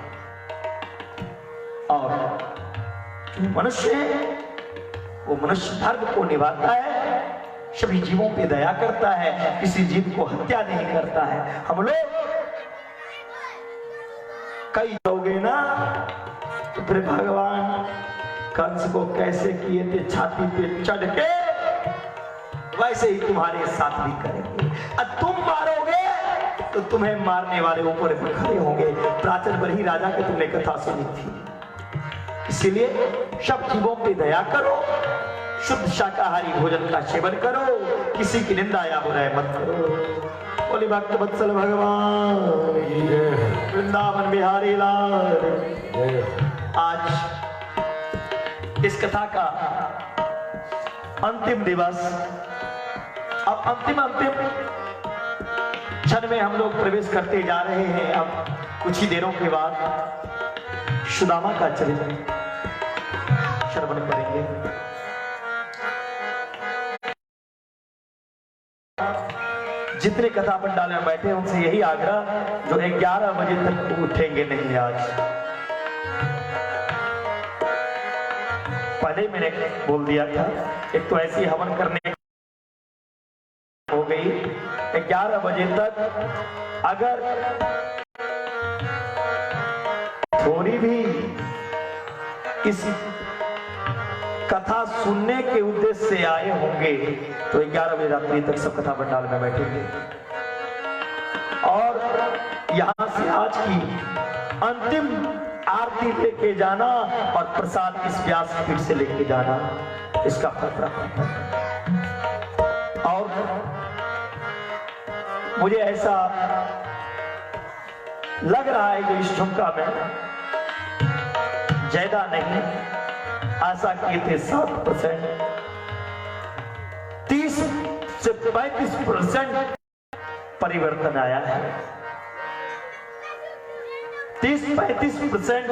और मनुष्य है वो मनुष्य धर्म को निभाता है, सभी जीवों पे दया करता है, किसी जीव को हत्या नहीं करता है। हम लोग कई लोगे ना, तो फिर भगवान कंस को कैसे किए थे छाती पे चढ़ के, वैसे ही तुम्हारे साथ भी करेंगे। अब तुम मारोगे तो तुम्हें मारने वाले ऊपर खड़े होंगे। प्राचीन बरही राजा की तुमने कथा सुनी थी। इसीलिए सब जीवों पे दया करो, शुद्ध शाकाहारी भोजन का सेवन करो, किसी की निंदा या बुराई मत करो। बोले भक्त वत्सल भगवान, वृंदावन बिहारी लाल। आज इस कथा का अंतिम दिवस, अब अंतिम क्षण में हम लोग प्रवेश करते जा रहे हैं। अब कुछ ही देरों के बाद सुदामा का चरित्र श्रवण करेंगे। जितने कथा पंडाल में बैठे हैं उनसे यही आग्रह, जो 11 बजे तक उठेंगे नहीं आज। पहले मैंने बोल दिया था, एक तो ऐसी हवन करने हो गई 11 बजे तक। अगर थोड़ी भी इस कथा सुनने के उद्देश्य से आए होंगे तो 11 बजे रात्रि तक सब कथा पंडाल में बैठेंगे। और यहां से आज की अंतिम आरती लेके जाना और प्रसाद इस व्यासपीठ से लेके जाना, इसका फर्क रखा। और मुझे ऐसा लग रहा है कि इस झुमका में ज्यादा नहीं, आशा किए थे 7%, 30 से 35% परिवर्तन आया है। 30-35%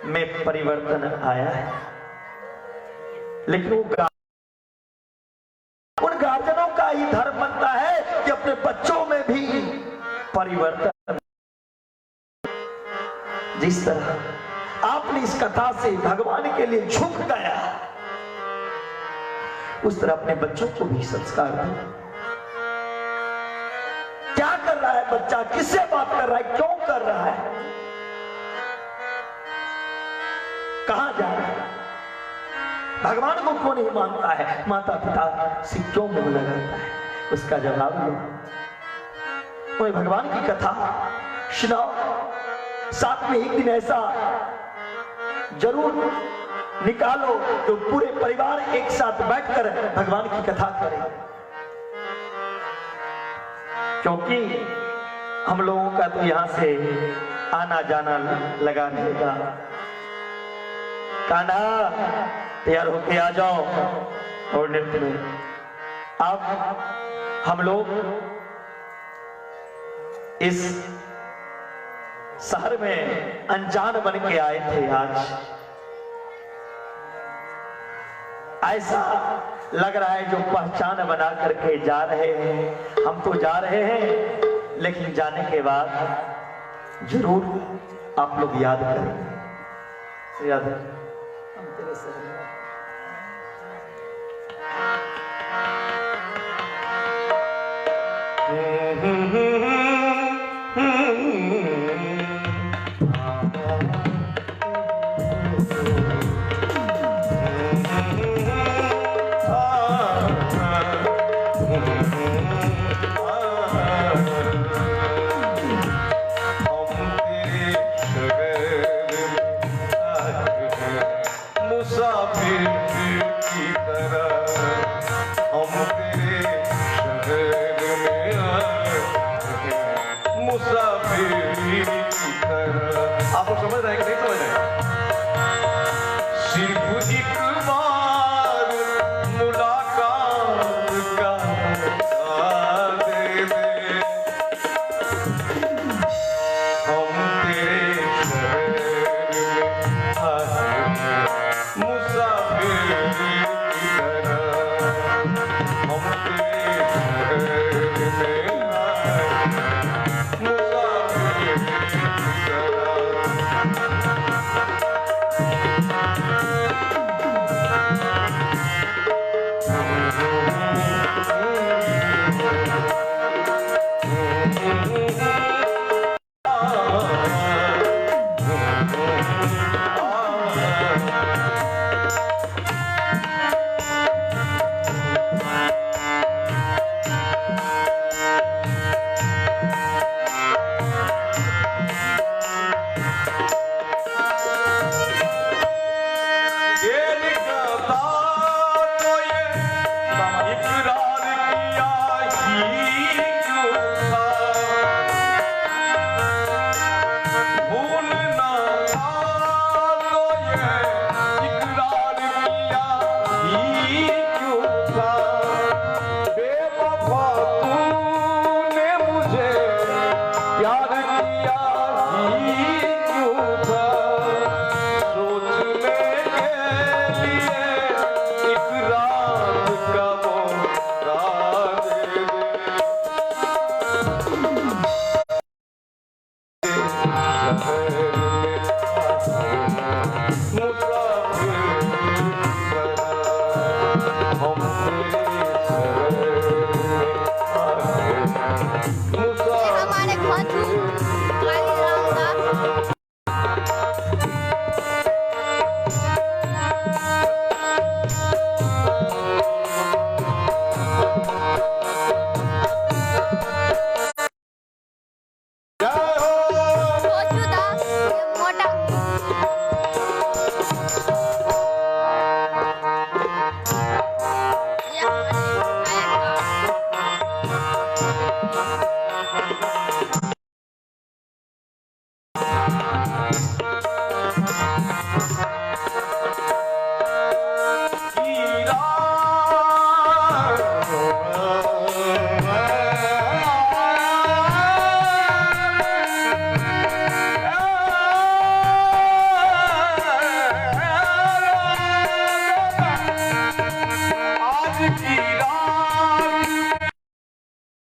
में परिवर्तन आया है। लेकिन उन गार्जियनों का ही धर्म बनता है कि अपने बच्चों में भी परिवर्तन। जिस तरह आपने इस कथा से भगवान के लिए झुक गया, उस तरह अपने बच्चों को भी संस्कार दो। क्या कर रहा है बच्चा, किससे बात कर रहा है, क्यों कर रहा है, कहां जा रहा है, भगवान को क्यों नहीं मानता है, माता पिता से क्यों मुंह लगाता है, उसका जवाब दो। कोई भगवान की कथा सुनाओ, साथ में एक दिन ऐसा जरूर निकालो जो पूरे परिवार एक साथ बैठकर भगवान की कथा करें, क्योंकि हम लोगों का तो यहां से आना जाना लगा रहेगा। कान्हा तैयार होके आ जाओ और नृत्य में। अब हम लोग इस शहर में अनजान बन के आए थे। आज ऐसा लग रहा है जो पहचान बना करके जा रहे हैं। हम तो जा रहे हैं, लेकिन जाने के बाद जरूर आप लोग याद करेंगे। याद है हम तेरे शहर में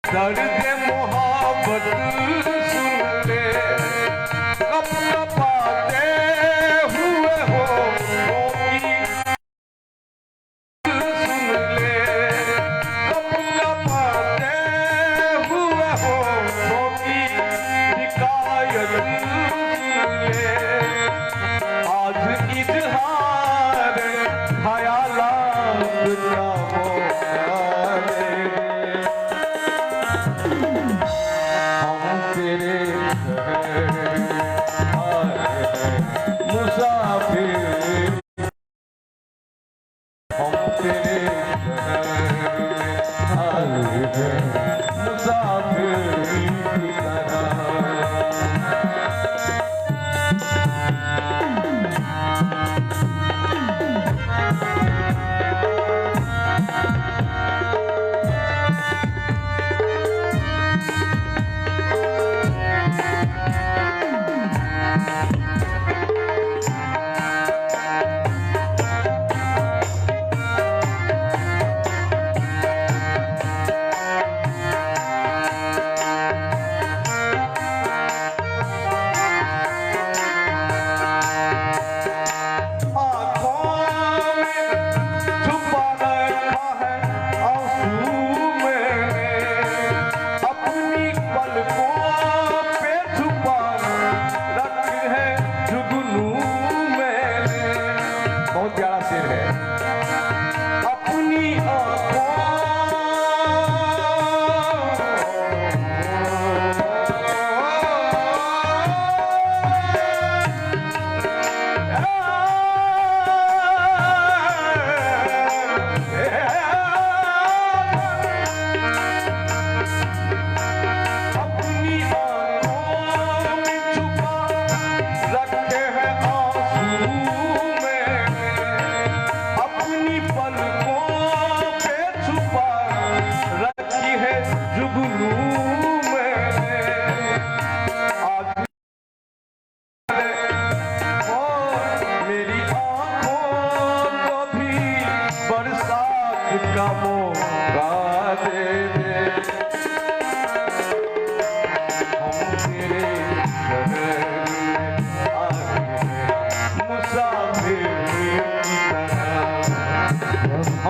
दर्द मोहब्बत सुन ले, कब कपा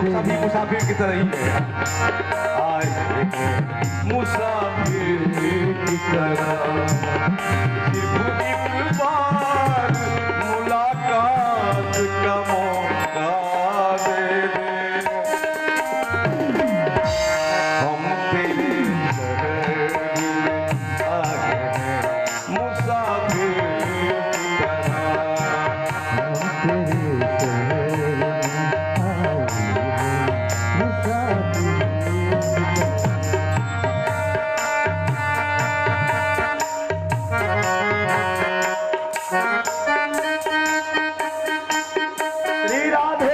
हम सभी मुसाफिर की तरह ही हैं। आए मुसाफिर की तरह सिर्फ एक बार मुलाकात का मौका दे दे। हम तेरे शहर में आ गए हैं मुसाफिर की श्री राधे।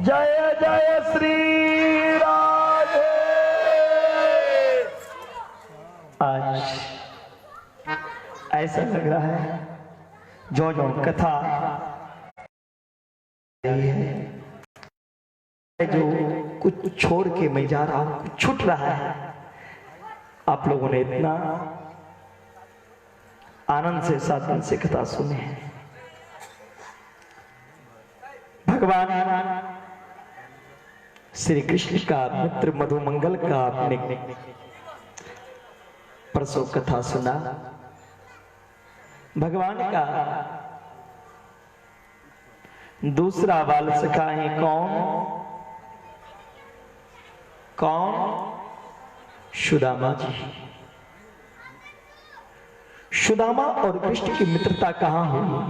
जय जय श्री राधे। आज ऐसा लग रहा है जो जो कथा जो कुछ छोड़ के मैं जा रहा हूं, कुछ छूट रहा है। आप लोगों ने इतना आनंद से साधन से कथा सुनी है। भगवान श्री कृष्ण का मित्र मधुमंगल का आपने परसों कथा सुना। भगवान का दूसरा बाल सखा है कौन? कौन? सुदामा जी। सुदामा और कृष्ण की मित्रता कहां हुई?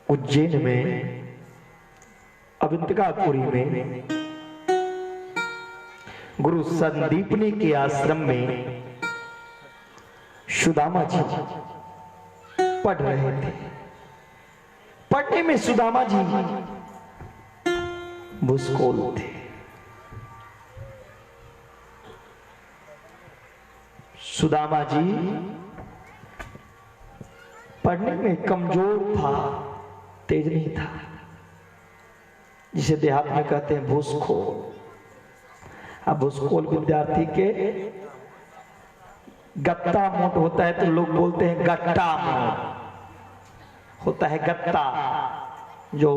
उज्जैन में अविंतिकापुरी में गुरु संदीपनी के आश्रम में सुदामा जी पढ़ रहे थे। पढ़ने में सुदामा जी भूस्कोल थे। सुदामा जी पढ़ने में कमजोर था, तेज नहीं था, जिसे देहात में कहते हैं भूस्कोल। अब भूस्कोल विद्यार्थी के गत्ता मोट होता है तो लोग बोलते हैं गट्टा मोट होता है। गत्ता जो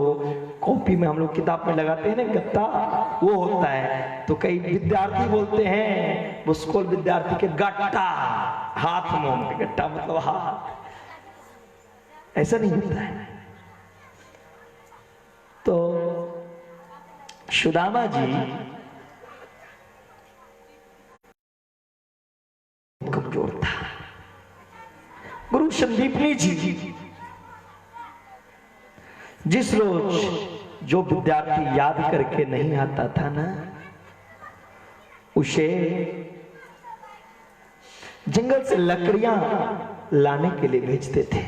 कॉपी में हम लोग किताब में लगाते हैं ना गत्ता, वो होता है। तो कई विद्यार्थी बोलते हैं, मुस्कुल विद्यार्थी के गट्टा, हाथ में गट्टा मतलब हाथ, ऐसा नहीं होता है। तो सुदामा जी कमजोर था। गुरु संदीपनी जी जिस रोज जो विद्यार्थी याद करके नहीं आता था ना, उसे जंगल से लकड़ियां लाने के लिए भेजते थे।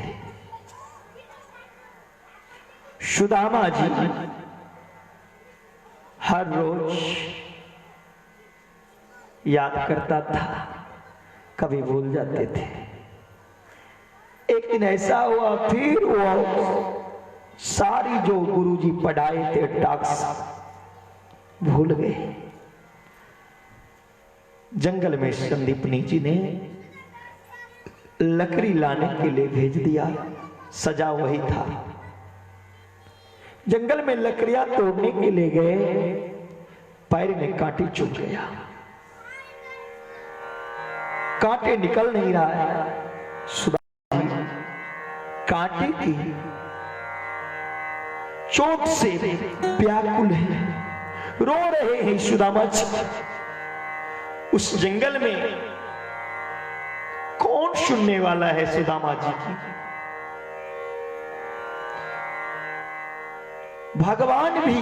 सुदामा जी हर रोज याद करता था, कभी भूल जाते थे। एक दिन ऐसा हुआ, फिर वो सारी जो गुरुजी पढ़ाए थे टास्क भूल गए। जंगल में संदीपनी जी ने लकड़ी लाने के लिए भेज दिया, सजा वही था। जंगल में लकड़ियां तोड़ने के लिए गए, पैर में कांटे चुभ गया, कांटे निकल नहीं रहा है। सुदामा जी कांटे की चोट से व्याकुल है, रो रहे हैं सुदामा जी। उस जंगल में कौन सुनने वाला है सुदामा जी की? भगवान भी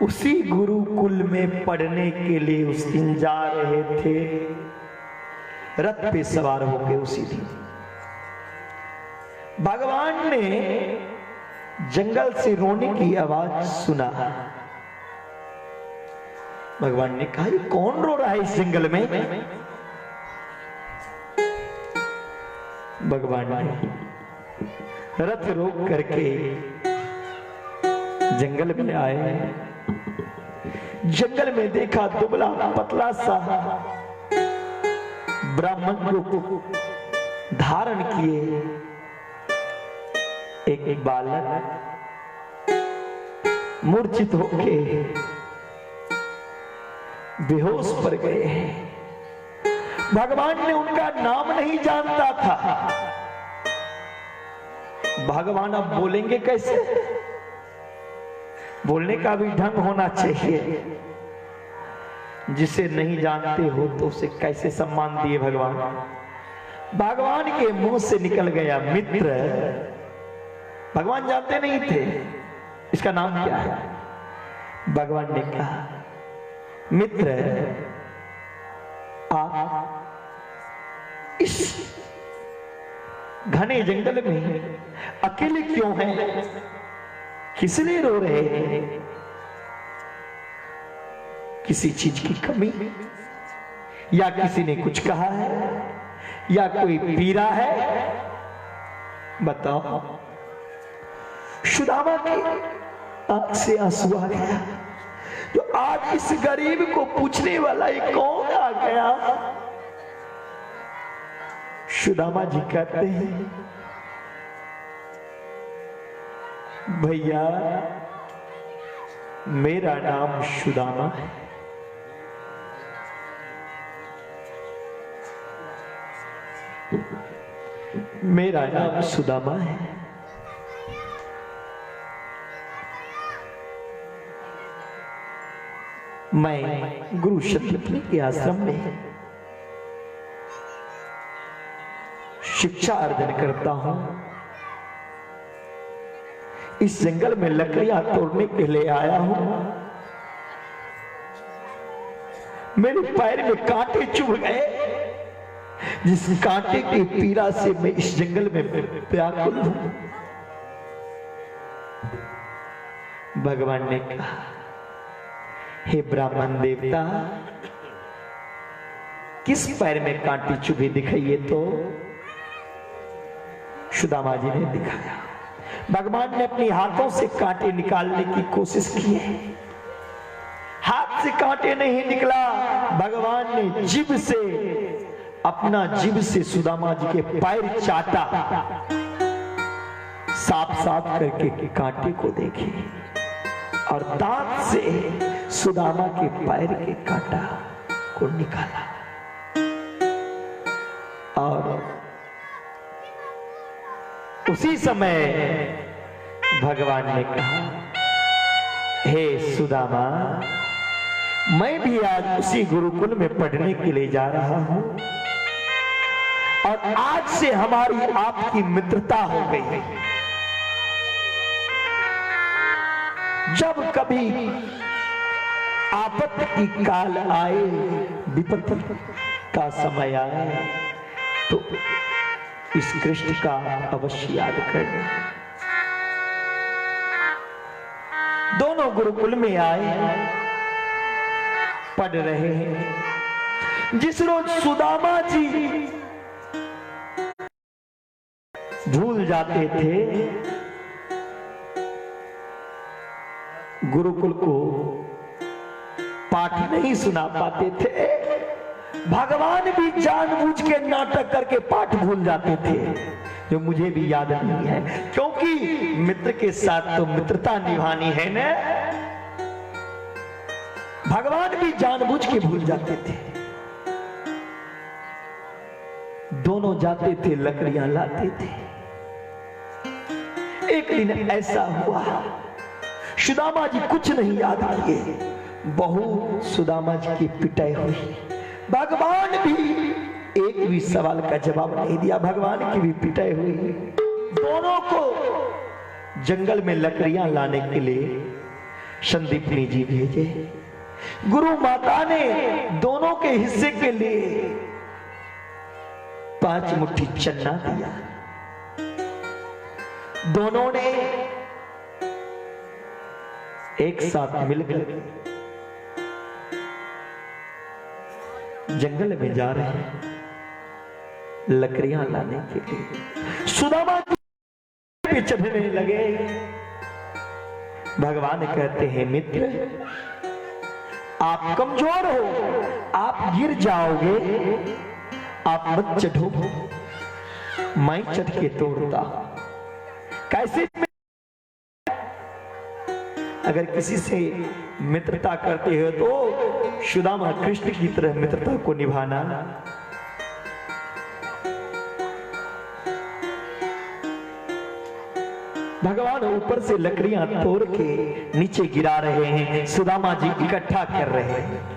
उसी गुरुकुल में पढ़ने के लिए उस दिन जा रहे थे, रथ पे सवार होकर उसी दिन। भगवान ने जंगल से रोने की आवाज सुना। भगवान ने कहा, ये कौन रो रहा है इस जंगल में? भगवान ने रथ रोक करके जंगल में आए। जंगल में देखा दुबला पतला सा ब्राह्मण को धारण किए एक बालक मूर्छित होके बेहोश पड़ गए हैं। भगवान ने उनका नाम नहीं जानता था। भगवान अब बोलेंगे कैसे? बोलने का भी ढंग होना चाहिए। जिसे नहीं जानते हो तो उसे कैसे सम्मान दिए भगवान? भगवान के मुंह से निकल गया मित्र। भगवान जानते नहीं थे इसका नाम क्या है। भगवान ने कहा, मित्र आप इस घने जंगल में अकेले क्यों हैं? किस लिए रो रहे हैं? किसी चीज की कमी, या किसी ने कुछ कहा है, या कोई पीड़ा है? बताओ। सुदामा की आंख से आंसू आ गया। तो आज इस गरीब को पूछने वाला ये कौन आ गया? सुदामा जी कहते हैं, भैया मेरा नाम सुदामा है। मेरा नाम सुदामा है। मैं गुरु शतपथी के आश्रम में शिक्षा अर्जन करता हूं। इस जंगल में लकड़ियां तोड़ने के लिए आया हूं। मेरे पैर में कांटे चुभ गए, जिस कांटे की पीड़ा से मैं इस जंगल में व्याकुल हूं। भगवान ने कहा, हे ब्राह्मण देवता, किस पैर में कांटे चुभे दिखाइए तो। सुदामा जी ने दिखाया। भगवान ने अपने हाथों से कांटे निकालने की कोशिश की है। हाथ से कांटे नहीं निकला। भगवान ने जीभ से, अपना जीभ से सुदामा जी के पैर चाटा। साफ साफ करके कांटे को देखे और दांत से सुदामा के पैर के कांटा को निकाला और उसी समय भगवान ने कहा, हे सुदामा, मैं भी आज उसी गुरुकुल में पढ़ने के लिए जा रहा हूं और आज से हमारी आपकी मित्रता हो गई है। जब कभी आपत्ति की काल आए, विपत्ति का समय आए, तो इस कृष्ण का अवश्य याद करना। दोनों गुरुकुल में आए, पढ़ रहे हैं। जिस रोज सुदामा जी भूल जाते थे, गुरुकुल को पाठ नहीं सुना पाते थे, भगवान भी जानबूझ के नाटक करके पाठ भूल जाते थे, जो मुझे भी याद नहीं है, क्योंकि मित्र के साथ तो मित्रता निभानी है ना। भगवान भी जानबूझ के भूल जाते थे। दोनों जाते थे, लकड़ियां लाते थे। एक दिन ऐसा हुआ, सुदामा जी कुछ नहीं याद किए, बहू सुदामा जी की पिटाई हुई। भगवान भी एक भी सवाल का जवाब नहीं दिया, भगवान की भी पिटाई हुई। दोनों को जंगल में लकड़ियां लाने के लिए संदीपनी जी भेजे। गुरु माता ने दोनों के हिस्से के लिए 5 मुट्ठी चन्ना दिया। दोनों ने एक साथ मिलकर जंगल में जा रहे हैं लकड़ियां लाने के लिए। सुदामा पे चढ़ने लगे। भगवान कहते हैं, मित्र आप कमजोर हो, आप गिर जाओगे, आप मत चढ़ो, मैं चढ़ के तोड़ता। कैसे? अगर किसी से मित्रता करते हो तो सुदामा कृष्ण की तरह मित्रता को निभाना। भगवान ऊपर से लकड़ियां तोड़ के नीचे गिरा रहे हैं, सुदामा जी इकट्ठा कर रहे हैं।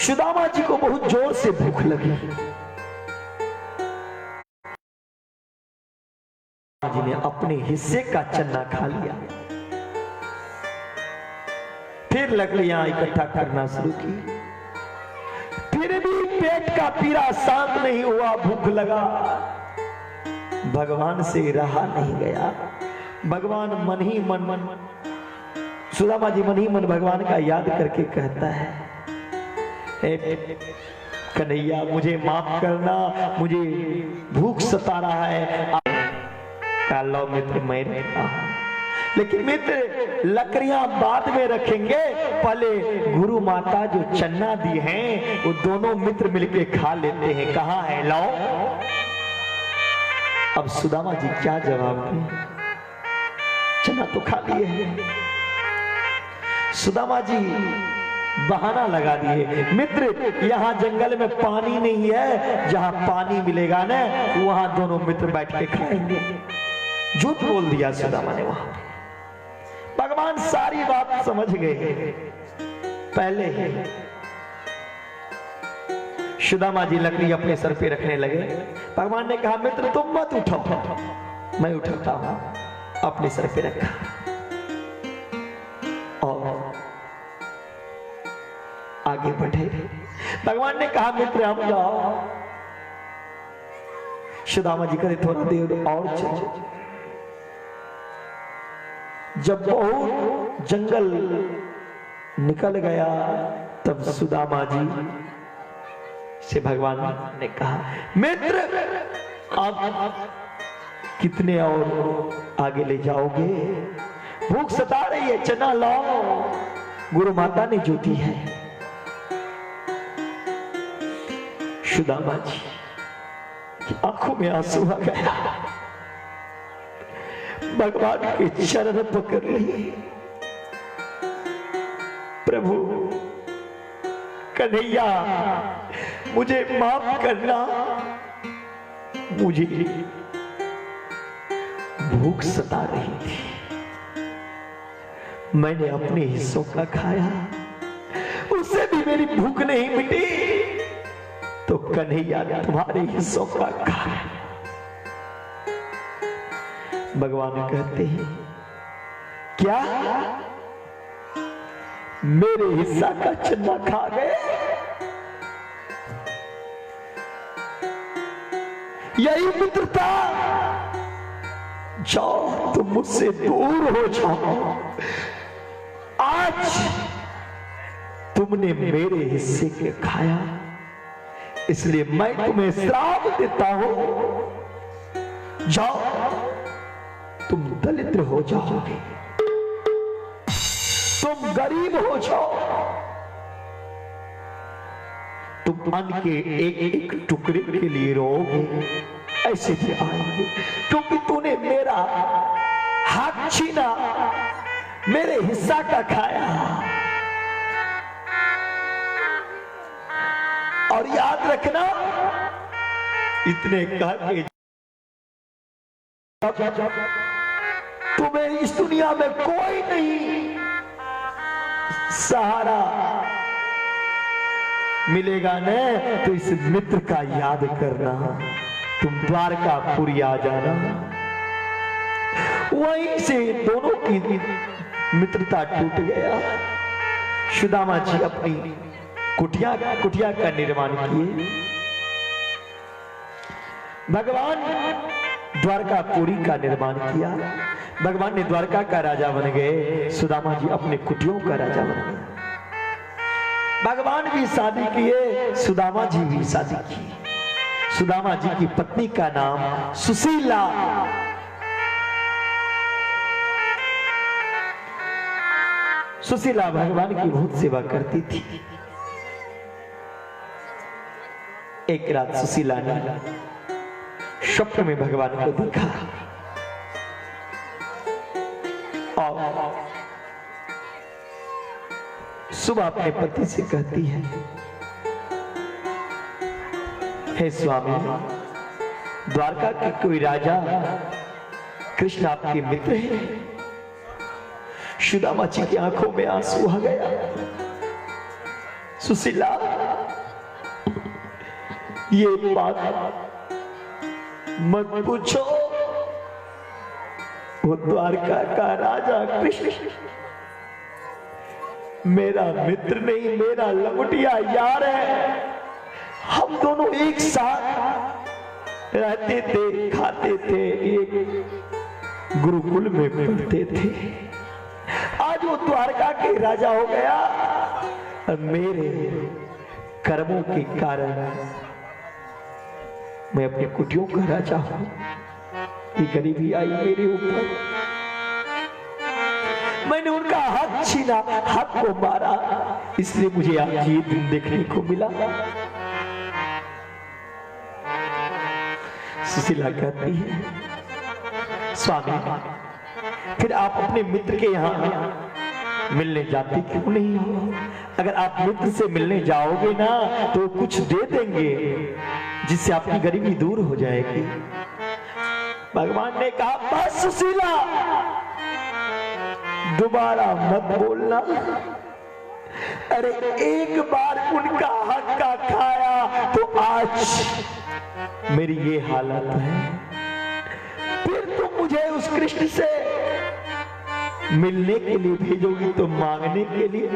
सुदामा जी को बहुत जोर से भूख लगी। जी ने अपने हिस्से का चन्ना खा लिया। फिर लकड़ियां इकट्ठा करना शुरू की। फिर भी पेट का पीड़ा शांत नहीं हुआ, भूख लगा। भगवान से रहा नहीं गया। भगवान मन ही मन सुदामा जी मन ही मन भगवान का याद करके कहता है, कन्हैया मुझे माफ करना, मुझे भूख सता रहा है। लो मित्र मैं रहता हूं, लेकिन मित्र लकड़ियां बाद में रखेंगे, पहले गुरु माता जो चन्ना दी हैं वो दोनों मित्र मिलके खा लेते हैं। कहां है? लाओ। अब सुदामा जी क्या जवाब दें? चन्ना तो खा लिए हैं। सुदामा जी बहाना लगा दिए, मित्र यहां जंगल में पानी नहीं है, जहां पानी मिलेगा ना वहां दोनों मित्र बैठ के खाएंगे। झूठ बोल दिया सुदामा ने वहां। भगवान सारी बात समझ गए पहले ही। सुदामा जी लकड़ी अपने सर पे रखने लगे। भगवान ने कहा, मित्र तुम मत उठाओ, मैं उठाता हूं। अपने सर पे रखा और आगे बढ़े। भगवान ने कहा, मित्र हम जाओ। सुदामा जी करे थोड़ा देर और चलो। जब बहुत जंगल निकल गया तब सुदामा जी से भगवान ने कहा, मित्र आप कितने और आगे ले जाओगे? भूख सता रही है, चना लाओ, गुरु माता ने जो दी है। सुदामा जी कि आंखों में आंसू आ गया। भगवान के चरण पकड़ लिए। प्रभु कन्हैया मुझे माफ करना, मुझे भूख सता रही थी, मैंने अपने हिस्सों का खाया, उससे भी मेरी भूख नहीं मिटी, तो कन्हैया तुम्हारे हिस्सों का खाया। भगवान कहते हैं क्या मेरे हिस्सा का चन्ना खा गए? यही मित्रता? जाओ तुम मुझसे दूर हो जाओ। आज तुमने मेरे हिस्से के खाया, इसलिए मैं तुम्हें श्राप देता हूं, जाओ तुम दरिद्र हो जाओगे, तुम गरीब हो जाओ, तुम अन्न के एक एक टुकड़े के लिए रोओगे, ऐसे भी आएंगे, क्योंकि तूने मेरा हक छीना, मेरे हिस्सा का खाया। और याद रखना, इतने कह के तुम्हें इस दुनिया में कोई नहीं सहारा मिलेगा न, तो इस मित्र का याद करना, तुम द्वारकापुरी आ जाना, वहीं से दोनों की मित्रता टूट गया। सुदामा जी अपनी कुटिया का निर्माण किए, भगवान द्वारकापुरी का निर्माण किया, भगवान ने द्वारका का राजा बन गए, सुदामा जी अपने कुटियों का राजा बन गए। भगवान भी शादी किए, सुदामा जी भी शादी की। सुदामा जी की पत्नी का नाम सुशीला। सुशीला भगवान की बहुत सेवा करती थी। एक रात सुशीला ने स्वप्न में भगवान को देखा और सुबह अपने पति से कहती है, हे स्वामी, द्वारका के कोई राजा कृष्ण आपके मित्र हैं? सुदामा जी की आंखों में आंसू आ गया। सुशीला, ये बात मत पूछो, वो द्वारका का राजा कृष्ण मेरा मित्र नहीं, मेरा लंगोटिया यार है। हम दोनों एक साथ रहते थे, खाते थे, एक गुरुकुल में पढ़ते थे। आज वो द्वारका के राजा हो गया, मेरे कर्मों के कारण मैं अपनी कुटियों का राजा हूं। ये गरीबी आई मेरे ऊपर, मैंने उनका हक छीना, हक को मारा, इसलिए मुझे आज ये दिन देखने को मिला। सुशीला कहती है, स्वामी, फिर आप अपने मित्र के यहाँ मिलने जाते क्यों नहीं हो? अगर आप मित्र से मिलने जाओगे ना, तो कुछ दे देंगे जिससे आपकी गरीबी दूर हो जाएगी। भगवान ने कहा, बस सुशीला, दोबारा मत बोलना। अरे एक बार उनका हक का खाया तो आज मेरी ये हालत है, फिर तुम मुझे उस कृष्ण से मिलने के लिए भेजोगी तो मांगने के लिए?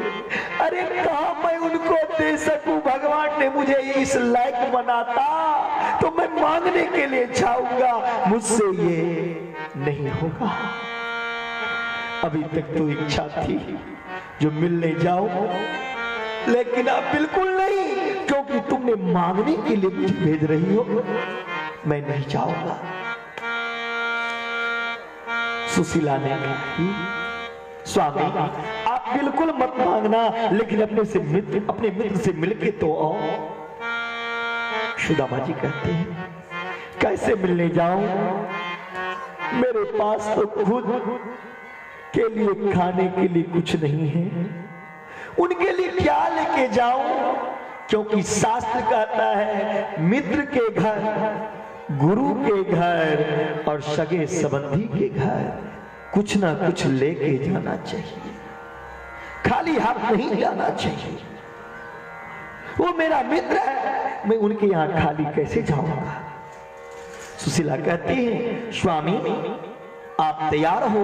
अरे कहां मैं उनको दे सकूं? भगवान ने मुझे इस लायक बनाता तो मैं मांगने के लिए जाऊंगा, मुझसे ये नहीं होगा। अभी तक तो इच्छा थी जो मिलने जाओ, लेकिन अब बिल्कुल नहीं, क्योंकि तुमने मांगने के लिए मुझे भेज रही हो, मैं नहीं जाऊंगा। सुशीला ने कहा, स्वामी, आप बिल्कुल मत मांगना, लेकिन अपने मित्र से मिलके तो आओ। सुदामा जी कहते हैं, कैसे मिलने जाऊं? मेरे पास तो खुद के लिए खाने के लिए कुछ नहीं है, उनके लिए क्या लेके जाऊं? क्योंकि शास्त्र कहता है मित्र के घर, गुरु के घर और सगे संबंधी के घर कुछ ना कुछ लेके जाना चाहिए, खाली हाथ नहीं जाना चाहिए। वो मेरा मित्र है, मैं उनके यहां खाली कैसे जाऊंगा? सुशीला कहती है स्वामी आप तैयार हो,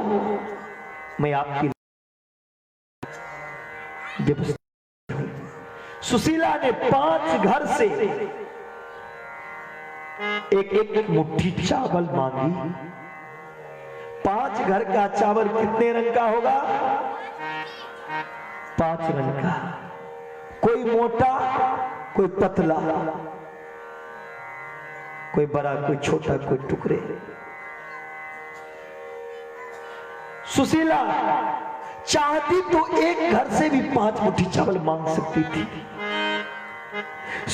मैं आपकी व्यवस्था। सुशीला ने 5 घर से एक मुट्ठी चावल मांगी। 5 घर का चावल कितने रंग का होगा? 5 रंग का, कोई मोटा कोई पतला, कोई बड़ा कोई छोटा कोई टुकड़े। सुशीला चाहती तो एक घर से भी 5 मुट्ठी चावल मांग सकती थी।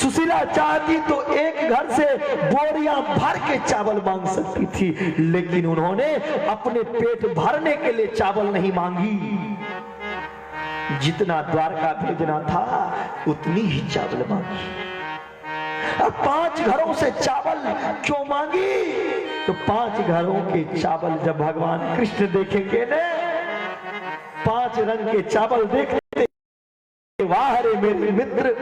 सुशीला चाहती तो एक घर से बोरियां भर के चावल मांग सकती थी, लेकिन उन्होंने अपने पेट भरने के लिए चावल नहीं मांगी। जितना द्वारका भेजना था उतनी ही चावल मांगी। अब 5 घरों से चावल क्यों मांगी? तो 5 घरों के चावल जब भगवान कृष्ण देखेंगे न, 5 रंग के चावल देखते, वाह रे मेरे मित्र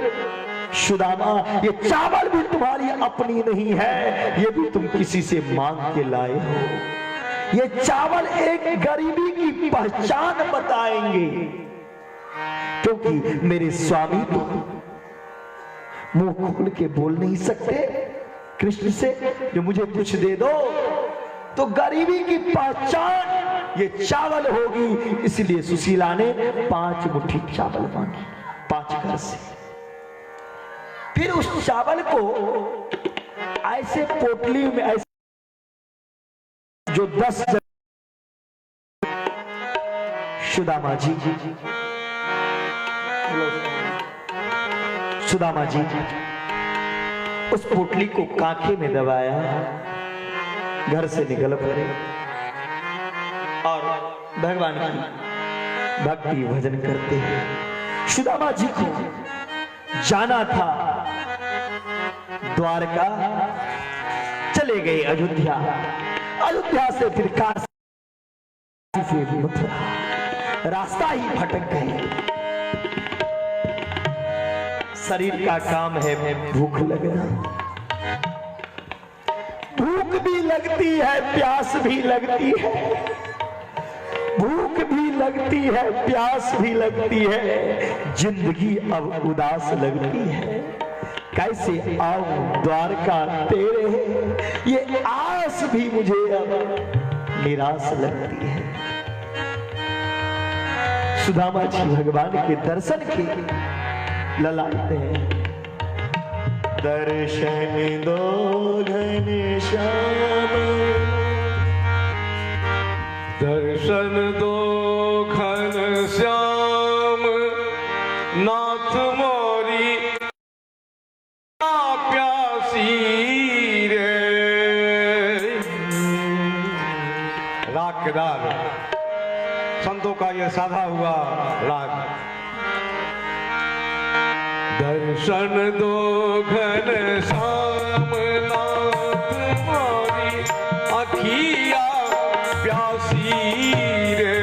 सुदामा, ये चावल भी तुम्हारी अपनी नहीं है, ये भी तुम किसी से मांग के लाए हो। ये चावल एक गरीबी की पहचान बताएंगे, क्योंकि मेरे स्वामी तो मुंह खोल के बोल नहीं सकते कृष्ण से जो मुझे कुछ दे दो, तो गरीबी की पहचान ये चावल होगी। इसलिए सुशीला ने 5 मुट्ठी चावल मांगी 5 घर से। फिर उस चावल को ऐसे पोटली में, ऐसे जो 10 सुदामा जी उस पोटली को कांखे में दबाया, घर से निकल पड़े और भगवान की भक्ति भजन करते हैं। सुदामा जी को जाना था द्वारका, चले गए अयोध्या, अयोध्या से फिर काशी, फिर मथुरा, रास्ता ही भटक गए। शरीर का काम है भूख लगना, भूख भी लगती है प्यास भी लगती है, भूख भी लगती है प्यास भी लगती है, जिंदगी अब उदास लगती है। कैसे आऊं द्वारका तेरे, ये आस भी मुझे अब निराश लगती है। सुदामा जी भगवान के दर्शन के ललाटते हैं। दर्शन दो घनश्याम, दर्शन दो घनश्याम, नाथ मोरी प्यासी रे। राग के राग संतों का ये साधा हुआ राग। दर्शन दो घनश्याम, नाथ मोरी अखिया प्यासी रे।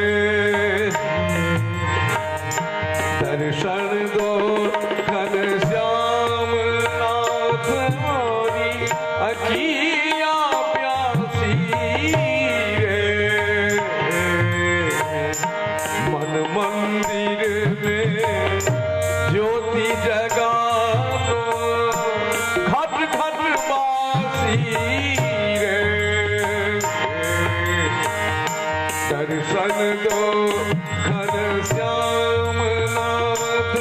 दर्शन दो घनश्याम, नाथ मोरी अखिया प्यासी रे। मन मंदिर में ज्योति जगा दो, घट घट बासी रे। दर्शन दो घनश्याम नाथ।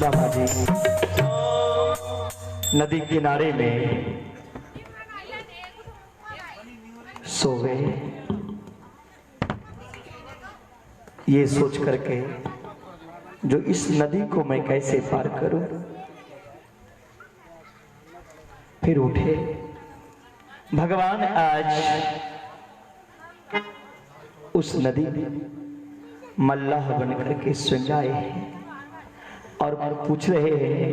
सुदामा जी नदी किनारे में सो गए। ये सोच करके जो इस नदी को मैं कैसे पार करूं, फिर उठे। भगवान आज उस नदी मल्लाह बनकर के स्वयं आए हैं और पूछ रहे हैं,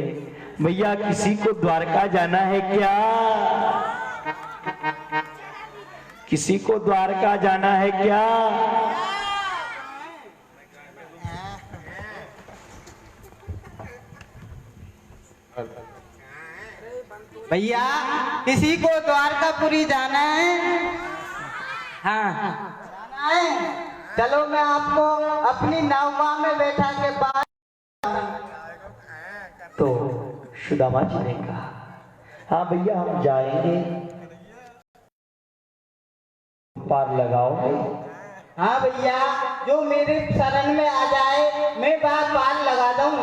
भैया किसी को द्वारका जाना है क्या? किसी को द्वारका जाना है क्या? भैया किसी को द्वारकापुरी जाना है? हाँ जाना है। चलो मैं आपको अपनी नौका में बैठा के पास। तो सुदामा जी ने कहा, हाँ भैया हम जाएंगे, पार लगाओगे? हाँ भैया, जो मेरे शरण में आ जाए मैं बार पार लगा दूं।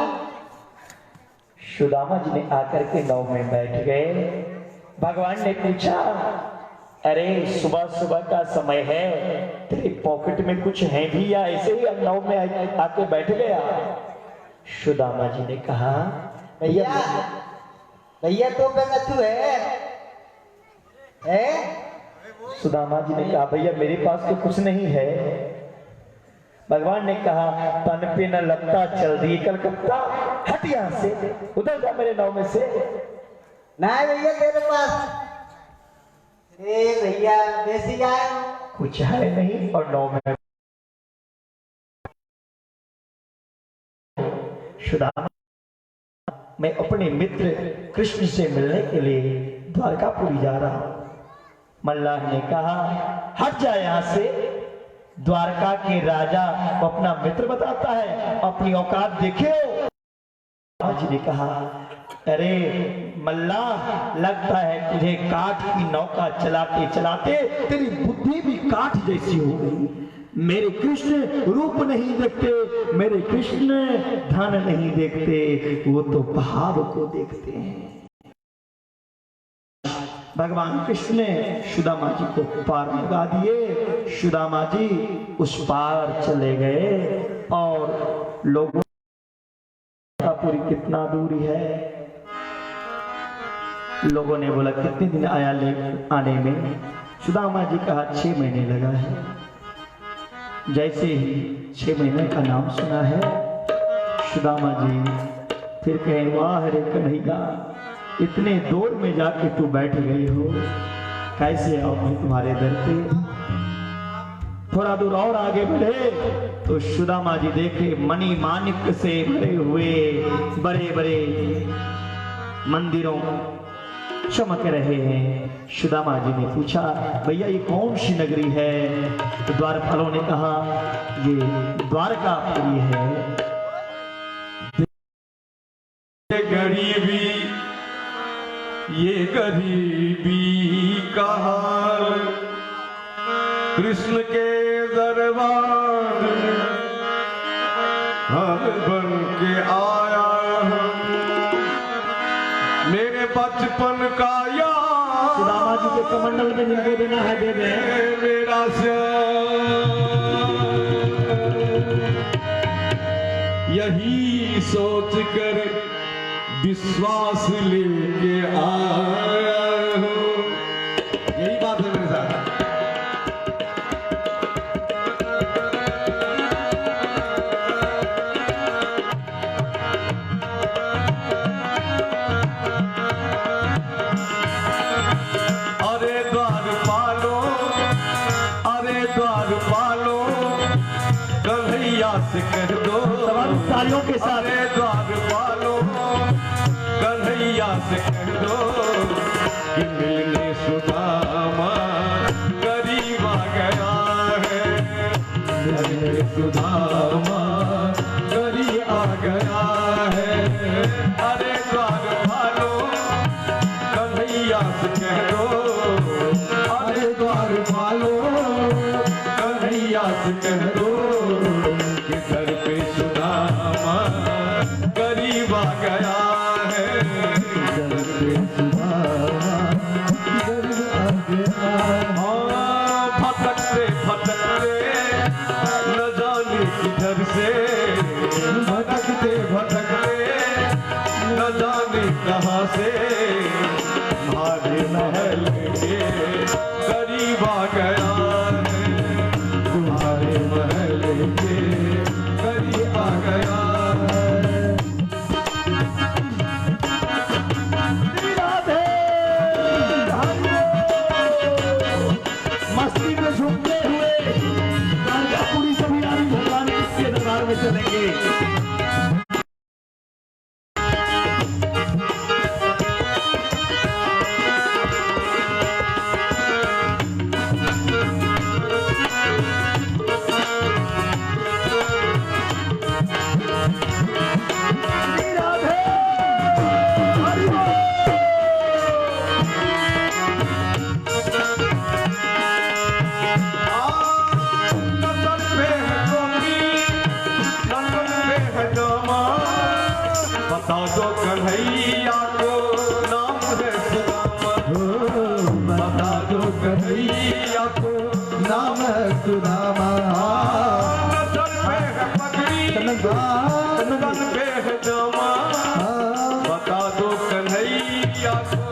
सुदामा जी ने आकर के नाव में बैठ गए। भगवान ने पूछा, अरे सुबह सुबह का समय है, तेरे पॉकेट में कुछ है भी या ऐसे ही नाव में आके बैठ गया? सुदामा जी ने कहा, भैया भैया तो बेकथू है? सुदामा जी ने कहा, भैया मेरे पास तो कुछ नहीं है। भगवान ने कहा, तन पे न लगता चल दिए कलकत्ता, हट यहाँ से, उधर जा मेरे नाव में से। नहीं भैया तेरे पास भैया कैसी गाय कुछ है नहीं और नाव में। सुदामा, मैं अपने मित्र कृष्ण से मिलने के लिए द्वारकापुरी जा रहा हूं। मल्लाह ने कहा, हट जा यहाँ से, द्वारका के राजा को अपना मित्र बताता है, अपनी औकात देखे हो। जी ने कहा, अरे मल्लाह लगता है तुझे काठ की नौका चलाते चलाते तेरी बुद्धि भी काठ जैसी हो गई। मेरे कृष्ण रूप नहीं देखते, मेरे कृष्ण धन नहीं देखते, वो तो भाव को देखते हैं। भगवान कृष्ण ने सुदामा जी को पार लगा दिए। सुदामा जी उस पार चले गए और लोगों का पूरी कितना दूरी है? लोगों ने बोला कितने दिन आया ले आने में? सुदामा जी कहा 6 महीने लगा है। जैसे ही 6 महीने का नाम सुना है, सुदामा जी फिर कहे, वाह रे कन्हैया, इतने दूर में जाके तू बैठ गई हो, कैसे आओ मैं तुम्हारे दर पे? थोड़ा दूर और आगे बढ़े तो सुदामा जी देखे मणि माणिक से भरे हुए बड़े बड़े मंदिरों चमक रहे हैं। सुदामा जी ने पूछा, भैया ये कौन सी नगरी है? तो द्वारपालों ने कहा, ये द्वारकापुरी है। गरीबी, ये गरीबी का हाल, कृष्ण के दरबार हम बन के आया हूं, मेरे बचपन का यार। सुदामा जी के कमंडल में नींबू देना है, दे दे। मेरा यही सोच कर विश्वास लेके आया हूं। यही बात है मेरे साथ। अरे द्वारपालो, अरे द्वारपालो, कन्हैया से कह दो तालियों के साथ, अरे द्वारपालो, कन्हैया से कह दो कि मिलने सुदामा करीब आ गया है, मिलने सुदामा करीब आ गया है। अरे द्वारपालो, कन्हैया से कह दो, अरे द्वारपालो, कन्हैया से कह दो कि दर पे गया है। हाँ, भटकते भटकते न जाने किधर से, भटकते भटकते न जाने कहाँ से, तुम्हारे महल के करीब आ गया है, तुम्हारे महल के करीब आ गया है। मस्ती में झूमते हुए पूरी सभी रानी भगवान के दरबार में चलेंगे। बता दो कन्हैया को नाम है सुदामा, बता दो कन्हैया को नाम है सुदामा। नजर पे है पगड़ी, तन पे है जामा, बता दो कन्हैया को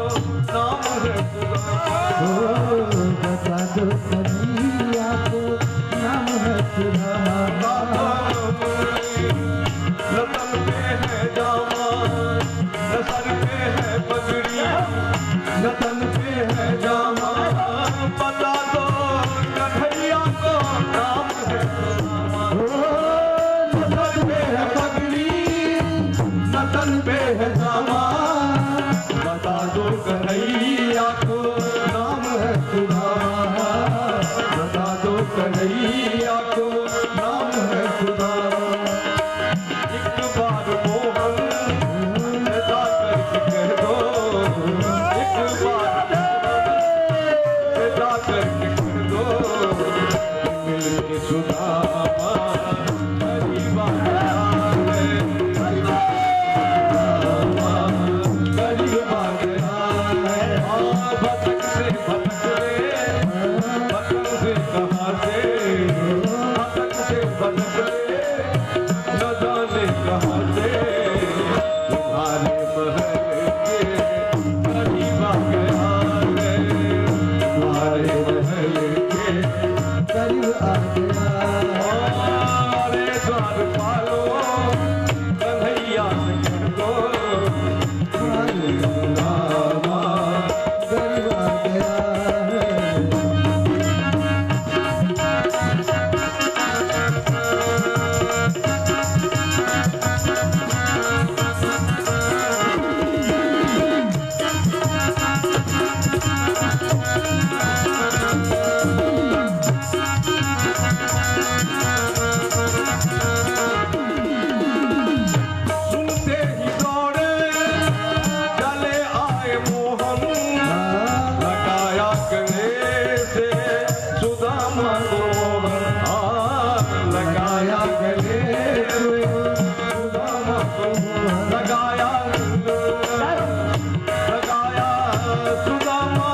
नाम है सुदामा, बता दो कन्हैया को नाम है सुदामा। लतन पे है जामा, सर पे है पगड़ी, लतन पे है जामा, बता दो कन्हैया को नाम है सुदामा। सर पे है पगड़ी, लतन पे है जामा, बता दो कन्हैया को नाम है सुदामा, बता दो कन्हैया को नाम है सुदामा। एक बार मोहन जा करके कह दो, एक बार जा करके कह दो, मिल के सुदामा करीब आ गया है, करीब आ गया है। हाँ, भटकते भटकते कहाँ से, भटकते भटकते न जाने कहाँ से, तुम्हारे महल के करीब आ गया है, तुम्हारे महल के करीब आ गया। हमारे द्वार पालो कन्हैया से कह दो, सुदामा करीब आ गया है। सुनते ही दौड़े चले आए मोहन, लगाया गले से सुदामा को मोहन, लगाया गले से सुदामा को मोहन, लगाया सुदामा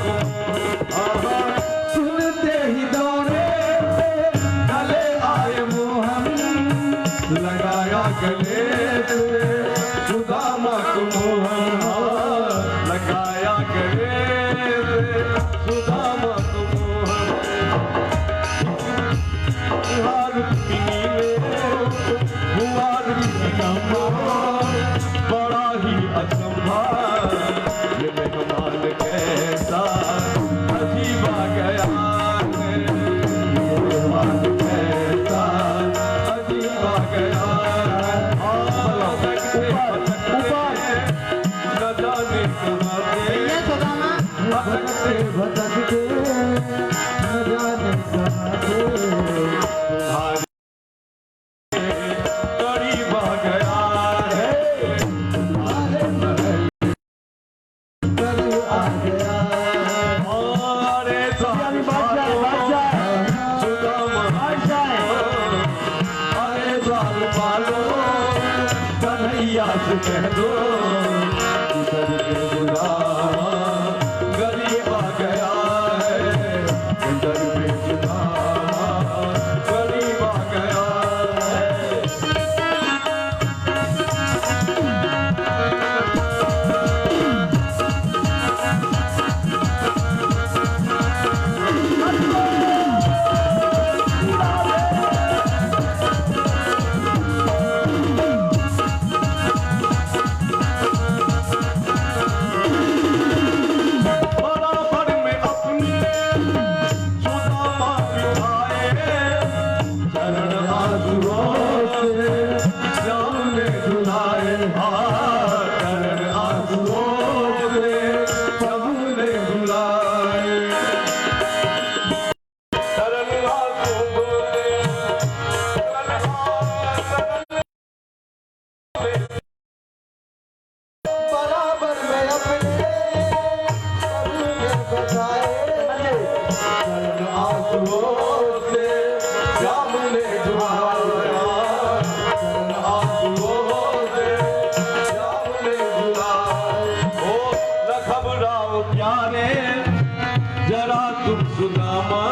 को सुनते ही दौड़े चले आए मोहन, लगाया गले से सुदामा को मोहन, लगाया गले से सुदामा को मोहन। हुआ रुक्मिणी बड़ा ही अचंभा, ये मेहमान कैसा अजीब आ गया है, ये मेहमान कैसा अजीब आ गया है। भटकते भटकते न जाने कहाँ से, भटकते भटकते न जाने कहाँ से, तुम्हारे करीब आ गया है, बस कह दो किधर के बुलावा गरीब आ गया है किधर के बुलावा गरीब आ गया है। बराबर में अपनी सुदामा उठाए चरण आंसुओं से श्याम ने धुलाए चरण आंसुओं से प्रभु ने धुलाए चरण आंसुओं बराबर में अपने प्रभु ने बचाए चरण आंसुओं से श्याम ने धुलाया चरण आंसुओं से श्याम ने धुलाया। ओ न घबराओ प्यारे जरा तुम सुदामा